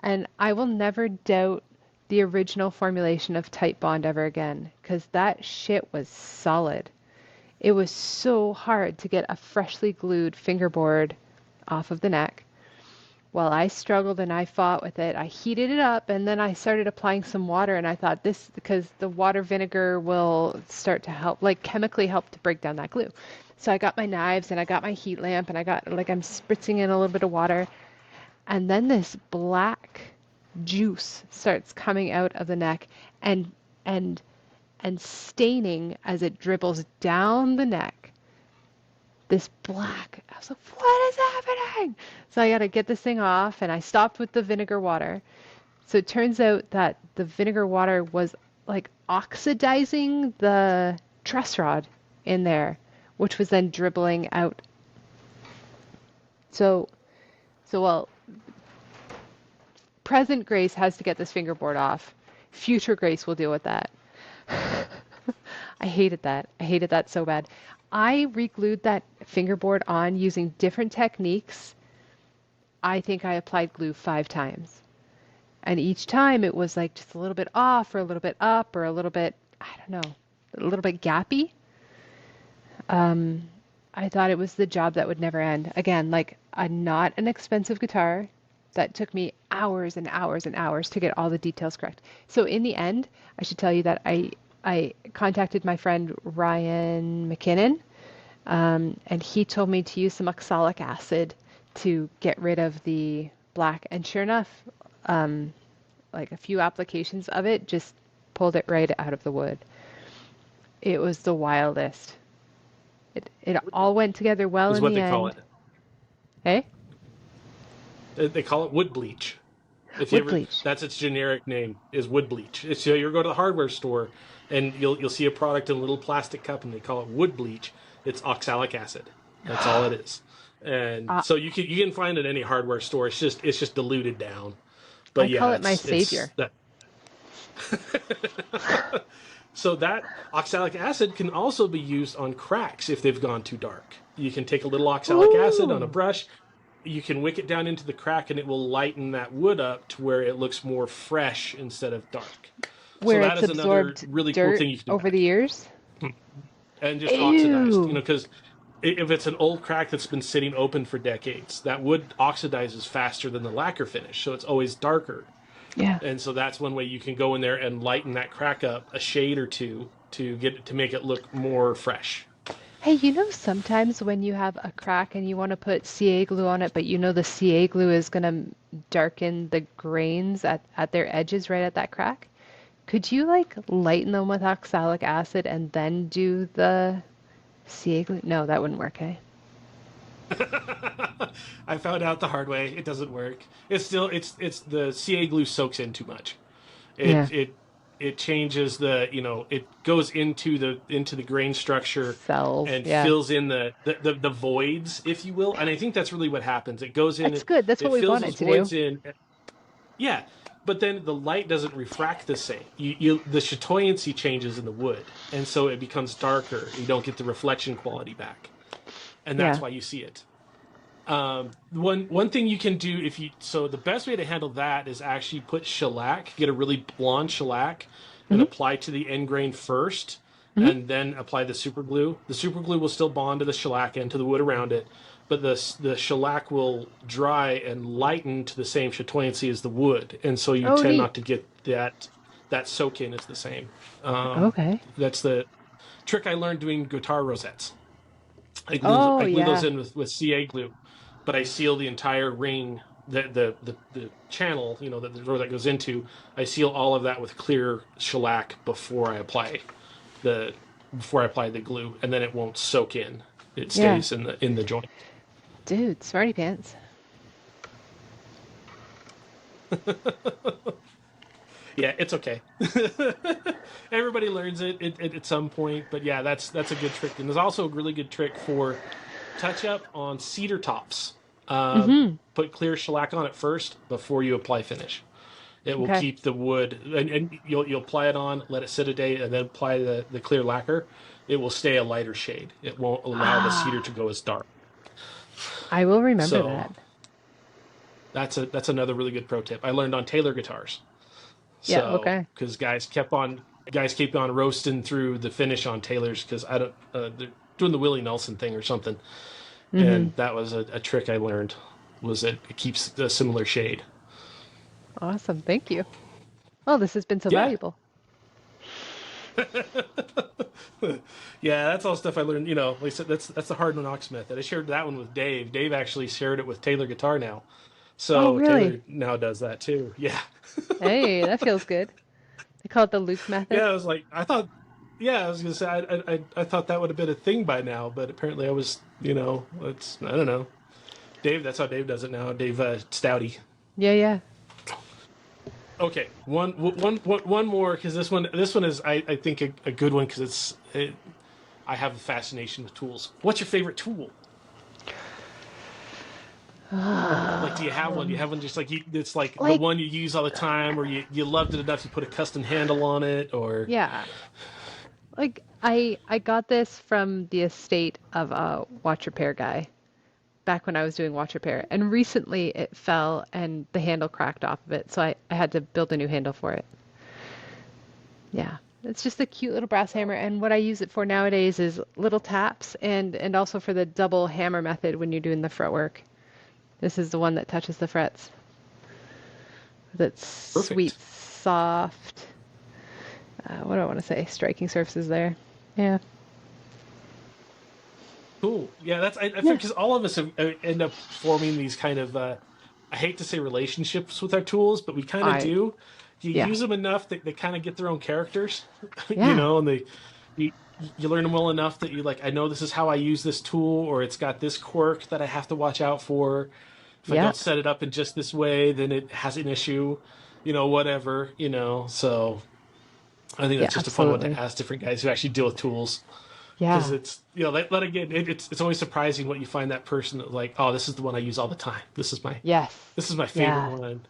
[SPEAKER 2] and I will never doubt the original formulation of Type Bond ever again, because that shit was solid. It was so hard to get a freshly glued fingerboard off of the neck. Well, I struggled and I fought with it. I heated it up and then I started applying some water, and I thought this, because the water vinegar will start to help, like chemically help to break down that glue. So I got my knives and I got my heat lamp and I got, like, I'm spritzing in a little bit of water, and then this black, juice starts coming out of the neck and and and staining as it dribbles down the neck. This black. I was like, what is happening? So I got to get this thing off, and I stopped with the vinegar water. So it turns out that the vinegar water was like oxidizing the truss rod in there, which was then dribbling out. So, well, present Grace has to get this fingerboard off. Future Grace will deal with that. I hated that. I hated that so bad. I re-glued that fingerboard on using different techniques. I think I applied glue 5 times. And each time it was like just a little bit off or a little bit up or a little bit, I don't know, a little bit gappy. I thought it was the job that would never end. Again, like not an expensive guitar that took me hours and hours and hours to get all the details correct. So in the end, I should tell you that I contacted my friend Ryan McKinnon, and he told me to use some oxalic acid to get rid of the black. And sure enough, like a few applications of it just pulled it right out of the wood. It was the wildest. It all went together well
[SPEAKER 1] Is
[SPEAKER 2] in
[SPEAKER 1] what
[SPEAKER 2] the
[SPEAKER 1] they call
[SPEAKER 2] end.
[SPEAKER 1] it.
[SPEAKER 2] Hey?
[SPEAKER 1] They call it wood bleach. If you
[SPEAKER 2] Wood
[SPEAKER 1] ever,
[SPEAKER 2] bleach.
[SPEAKER 1] that's its generic name is wood bleach. It's, you go to the hardware store and you'll see a product in a little plastic cup and they call it wood bleach. It's oxalic acid. That's all it is. And
[SPEAKER 2] Uh,
[SPEAKER 1] so you can find it in any hardware store. It's just diluted down.
[SPEAKER 2] I
[SPEAKER 1] But
[SPEAKER 2] call
[SPEAKER 1] yeah,
[SPEAKER 2] it my
[SPEAKER 1] it's
[SPEAKER 2] savior.
[SPEAKER 1] that. So that oxalic acid can also be used on cracks if they've gone too dark. You can take a little oxalic acid on a
[SPEAKER 2] Ooh.
[SPEAKER 1] brush, you can wick it down into the crack and it will lighten that wood up to where it looks more fresh instead of dark. So
[SPEAKER 2] Where
[SPEAKER 1] that
[SPEAKER 2] it's
[SPEAKER 1] is another
[SPEAKER 2] absorbed
[SPEAKER 1] really cool
[SPEAKER 2] dirt
[SPEAKER 1] thing you can do with
[SPEAKER 2] over the
[SPEAKER 1] that.
[SPEAKER 2] years.
[SPEAKER 1] And just oxidized,
[SPEAKER 2] Ew.
[SPEAKER 1] because if it's an old crack that's been sitting open for decades, that wood oxidizes faster than the lacquer finish, so it's always darker.
[SPEAKER 2] Yeah.
[SPEAKER 1] And so that's one way you can go in there and lighten that crack up a shade or two to get to make it look more fresh.
[SPEAKER 2] Hey, sometimes when you have a crack and you want to put CA glue on it, but the CA glue is going to darken the grains at their edges right at that crack? Could you like lighten them with oxalic acid and then do the CA glue? No, that wouldn't work, eh?
[SPEAKER 1] I found out the hard way. It doesn't work. It's still it's the CA glue soaks in too much.
[SPEAKER 2] Yeah.
[SPEAKER 1] It changes it goes into the grain structure
[SPEAKER 2] Cells.
[SPEAKER 1] and
[SPEAKER 2] Yeah.
[SPEAKER 1] fills in the voids, if you will. And I think that's really what happens. It goes in,
[SPEAKER 2] That's good. That's what
[SPEAKER 1] it
[SPEAKER 2] we
[SPEAKER 1] fills
[SPEAKER 2] wanted
[SPEAKER 1] those
[SPEAKER 2] to do.
[SPEAKER 1] voids in. Yeah, but then the light doesn't refract the same. The chatoyancy changes in the wood, and so it becomes darker. You don't get the reflection quality back, and that's
[SPEAKER 2] Yeah.
[SPEAKER 1] why you see it. One thing you can do, so the best way to handle that is actually put shellac, get a really blonde shellac, and
[SPEAKER 2] Hmm.
[SPEAKER 1] apply to the end grain first,
[SPEAKER 2] Hmm.
[SPEAKER 1] and then apply the super glue. The super glue will still bond to the shellac and to the wood around it, but the shellac will dry and lighten to the same chatoyancy as the wood, and so you
[SPEAKER 2] Oh,
[SPEAKER 1] tend
[SPEAKER 2] neat.
[SPEAKER 1] not to get that soak in is the same.
[SPEAKER 2] Okay.
[SPEAKER 1] That's the trick I learned doing guitar rosettes.
[SPEAKER 2] Oh,
[SPEAKER 1] I glue those
[SPEAKER 2] yeah.
[SPEAKER 1] in with CA glue, but I seal the entire ring, the channel, that the door that goes into. I seal all of that with clear shellac the before I apply the glue, and then it won't soak in. It
[SPEAKER 2] Yeah.
[SPEAKER 1] stays in the joint.
[SPEAKER 2] Dude, smarty pants.
[SPEAKER 1] Yeah, it's okay. Everybody learns it at some point, but yeah, that's a good trick. And there's also a really good trick for touch up on cedar tops.
[SPEAKER 2] Mm-hmm.
[SPEAKER 1] Put clear shellac on it first before you apply finish. It will
[SPEAKER 2] Okay.
[SPEAKER 1] keep the wood, and you'll apply it on, let it sit a day, and then apply the clear lacquer. It will stay a lighter shade. It won't allow the cedar
[SPEAKER 2] Ah,
[SPEAKER 1] to go as dark.
[SPEAKER 2] I will remember
[SPEAKER 1] So
[SPEAKER 2] that.
[SPEAKER 1] that's another really good pro tip I learned on Taylor guitars.
[SPEAKER 2] Yeah,
[SPEAKER 1] So
[SPEAKER 2] okay.
[SPEAKER 1] because guys keep on roasting through the finish on Taylor's, because I don't they're doing the Willie Nelson thing or something,
[SPEAKER 2] Mm-hmm.
[SPEAKER 1] and that was a trick I learned, was that it keeps a similar shade.
[SPEAKER 2] Awesome. Thank you. Oh, this has been so
[SPEAKER 1] Yeah.
[SPEAKER 2] valuable.
[SPEAKER 1] Yeah, that's all stuff I learned. Like I said, that's the hard knocks method. I shared that one with Dave. Dave actually shared it with Taylor Guitar now.
[SPEAKER 2] Oh,
[SPEAKER 1] So
[SPEAKER 2] really?
[SPEAKER 1] Taylor now does that too. Yeah.
[SPEAKER 2] Hey, that feels good. They call it the Luke method.
[SPEAKER 1] Yeah, I was like, I thought, yeah, I was gonna say, I thought that would have been a thing by now, but apparently I was, it's, I don't know. Dave, that's how Dave does it now. Dave Stouty.
[SPEAKER 2] Yeah, yeah.
[SPEAKER 1] Okay, one more because this one is I think a good one because I have a fascination with tools. What's your favorite tool? Like, do you have one? Do you have one just like it's like the
[SPEAKER 2] Like,
[SPEAKER 1] one you use all the time, or you loved it enough you put a custom handle on it, or
[SPEAKER 2] yeah. Like I got this from the estate of a watch repair guy back when I was doing watch repair. And recently it fell and the handle cracked off of it, so I had to build a new handle for it. Yeah. It's just a cute little brass hammer, and what I use it for nowadays is little taps and also for the double hammer method when you're doing the fretwork. This is the one that touches the frets. That's sweet,
[SPEAKER 1] perfect?
[SPEAKER 2] soft. What do I want to say? Striking surfaces there. Yeah.
[SPEAKER 1] Cool. Yeah, I
[SPEAKER 2] Yeah.
[SPEAKER 1] think because all of us end up forming these kind of I hate to say relationships with our tools, but we kind of
[SPEAKER 2] I,
[SPEAKER 1] do. You
[SPEAKER 2] yeah.
[SPEAKER 1] use them enough that they kind of get their own characters,
[SPEAKER 2] Yeah.
[SPEAKER 1] and you, you learn them well enough that you like. I know this is how I use this tool, or it's got this quirk that I have to watch out for. If I
[SPEAKER 2] Yeah.
[SPEAKER 1] don't set it up in just this way, then it has an issue, whatever. So I think
[SPEAKER 2] Yeah,
[SPEAKER 1] that's just a fun one to
[SPEAKER 2] absolutely.
[SPEAKER 1] ask different guys who actually deal with tools because
[SPEAKER 2] Yeah.
[SPEAKER 1] it's let again it's always surprising what you find that person that like, oh, this is the one I use all the time,
[SPEAKER 2] Yes.
[SPEAKER 1] this is my favorite
[SPEAKER 2] Yeah.
[SPEAKER 1] one.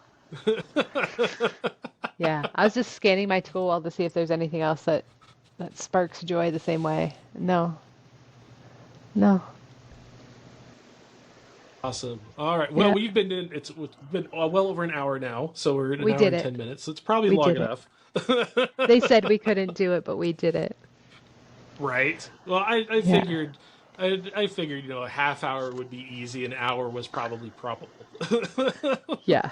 [SPEAKER 2] Yeah. I was just scanning my tool wall to see if there's anything else that sparks joy the same way. No. No.
[SPEAKER 1] Awesome. All right, well,
[SPEAKER 2] Yeah.
[SPEAKER 1] we've been in it's been well over an hour now, so we're at an
[SPEAKER 2] We
[SPEAKER 1] hour
[SPEAKER 2] did
[SPEAKER 1] and
[SPEAKER 2] it.
[SPEAKER 1] 10 minutes, so it's probably
[SPEAKER 2] We
[SPEAKER 1] long
[SPEAKER 2] did it.
[SPEAKER 1] enough.
[SPEAKER 2] They said we couldn't do it, but we did it.
[SPEAKER 1] Right, well, I
[SPEAKER 2] Yeah.
[SPEAKER 1] figured I figured a half hour would be easy, an hour was probably probable.
[SPEAKER 2] Yeah.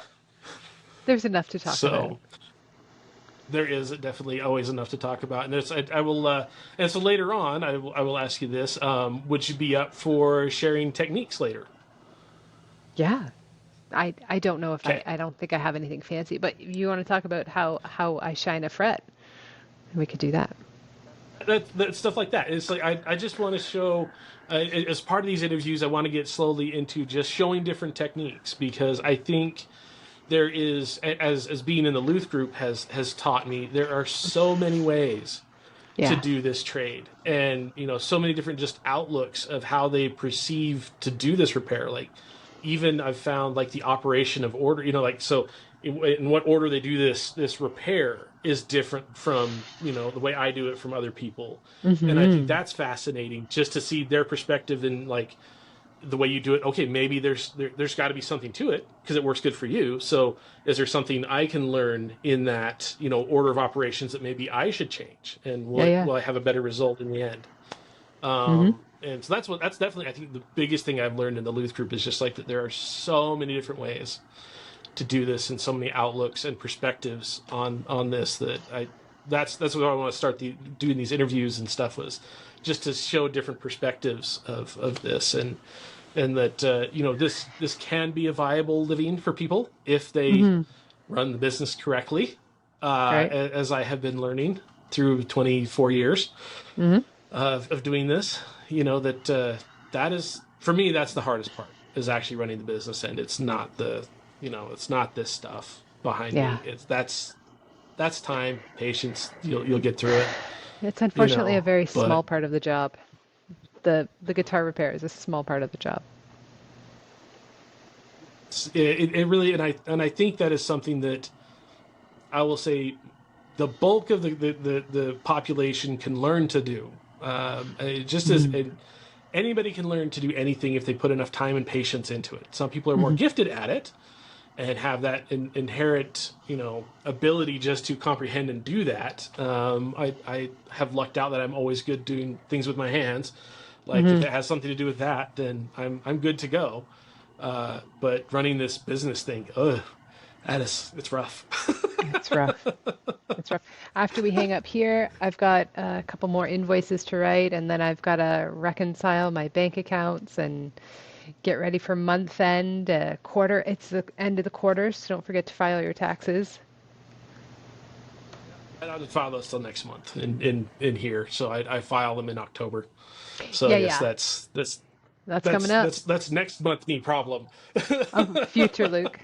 [SPEAKER 2] There's enough to talk about.
[SPEAKER 1] So there is definitely always enough to talk about, and I will. And so later on, I will ask you this: would you be up for sharing techniques later?
[SPEAKER 2] Yeah. I don't know if
[SPEAKER 1] Okay,
[SPEAKER 2] I don't think I have anything fancy, but you want to talk about how I shine a fret? We could do that.
[SPEAKER 1] that stuff like that. It's like I just want to show. As part of these interviews, I want to get slowly into just showing different techniques because I think there is, as being in the Luth group has taught me, there are so many ways to
[SPEAKER 2] Yeah.
[SPEAKER 1] do this trade and so many different just outlooks of how they perceive to do this repair. Like even I've found like the operation of order, like so in what order they do this repair is different from the way I do it from other people. And I think
[SPEAKER 2] Mm-hmm.
[SPEAKER 1] that's fascinating just to see their perspective and like the way you do it. Okay, maybe there's got to be something to it because it works good for you. So is there something I can learn in that order of operations that maybe I should change, and
[SPEAKER 2] Yeah, yeah.
[SPEAKER 1] will I have a better result in the end?
[SPEAKER 2] Mm-hmm.
[SPEAKER 1] And so that's definitely, I think, the biggest thing I've learned in the Luth group is just like that there are so many different ways to do this and so many outlooks and perspectives on this that that's what I want to start doing these interviews and stuff, was just to show different perspectives of this, and that this can be a viable living for people if they
[SPEAKER 2] Mm-hmm.
[SPEAKER 1] run the business correctly,
[SPEAKER 2] Right.
[SPEAKER 1] as I have been learning through 24 years
[SPEAKER 2] Mm-hmm.
[SPEAKER 1] of doing this. That that is, for me, that's the hardest part, is actually running the business, and it's not it's not this stuff behind
[SPEAKER 2] Yeah.
[SPEAKER 1] me. That's time, patience. You'll get through it,
[SPEAKER 2] It's unfortunately a very
[SPEAKER 1] but
[SPEAKER 2] small part of the job. The guitar repair is a small part of the job.
[SPEAKER 1] it really, and I think that is something that I will say the bulk of the population can learn to do. Just as
[SPEAKER 2] Mm-hmm.
[SPEAKER 1] anybody can learn to do anything if they put enough time and patience into it. Some people are more
[SPEAKER 2] Mm-hmm.
[SPEAKER 1] gifted at it and have that inherent, ability just to comprehend and do that. I have lucked out that I'm always good doing things with my hands. Like if
[SPEAKER 2] Mm-hmm.
[SPEAKER 1] it has something to do with that, then I'm good to go. But running this business thing, it's rough.
[SPEAKER 2] It's rough. It's rough. After we hang up here, I've got a couple more invoices to write, and then I've got to reconcile my bank accounts, and get ready for month end, quarter. It's the end of the quarter, so don't forget to file your taxes.
[SPEAKER 1] I don't file those till next month in here, so I file them in October. So I
[SPEAKER 2] Yeah,
[SPEAKER 1] guess
[SPEAKER 2] yeah.
[SPEAKER 1] that's
[SPEAKER 2] That's coming
[SPEAKER 1] that's
[SPEAKER 2] up.
[SPEAKER 1] that's that's next month me problem.
[SPEAKER 2] Future Luke.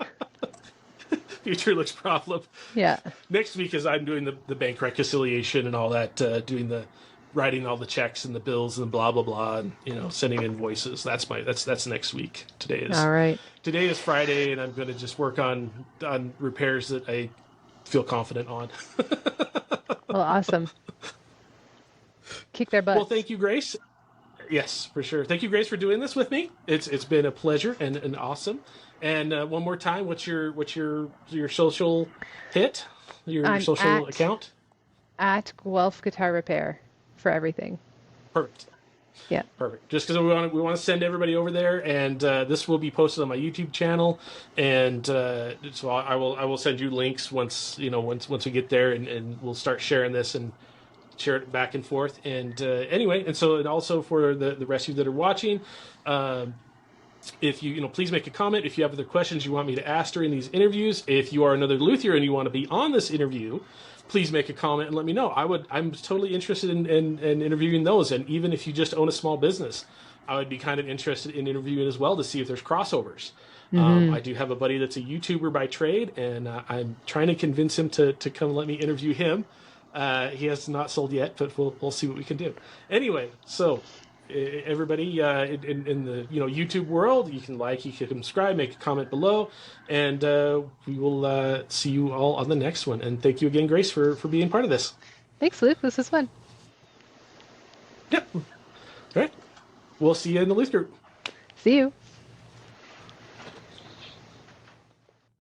[SPEAKER 1] Future looks problem.
[SPEAKER 2] Yeah.
[SPEAKER 1] Next week is I'm doing the bank reconciliation and all that, doing the writing all the checks and the bills and blah blah blah, and sending invoices. That's next week.
[SPEAKER 2] All right.
[SPEAKER 1] Today is Friday, and I'm going to just work on repairs that I feel confident on.
[SPEAKER 2] Well, awesome. Kick their
[SPEAKER 1] Well,
[SPEAKER 2] butts.
[SPEAKER 1] thank you, Grace. Yes, for sure. Thank you, Grace, for doing this with me. It's been a pleasure and awesome. And one more time, what's your social hit? Your
[SPEAKER 2] I'm
[SPEAKER 1] social account?
[SPEAKER 2] at Guelph Guitar Repair for everything.
[SPEAKER 1] Perfect.
[SPEAKER 2] Yeah.
[SPEAKER 1] Perfect. Just because we want to send everybody over there, and this will be posted on my YouTube channel, and so I will send you links once we get there, and we'll start sharing this and share it back and forth. And anyway, and also for the rest of you that are watching, if please make a comment if you have other questions you want me to ask during these interviews. If you are another luthier and you want to be on this interview, please make a comment and let me know. I'm totally interested in interviewing those. And even if you just own a small business, I would be kind of interested in interviewing as well to see if there's crossovers. I do have a buddy that's a YouTuber by trade, and I'm trying to convince him to come let me interview him. He has not sold yet, but we'll see what we can do. Anyway, so everybody in the YouTube world, you can subscribe, make a comment below, and we will see you all on the next one. And thank you again, Grace, for being part of this.
[SPEAKER 2] Thanks, Luke. This is fun.
[SPEAKER 1] Yep. All right. We'll see you in the Luth group.
[SPEAKER 2] See you.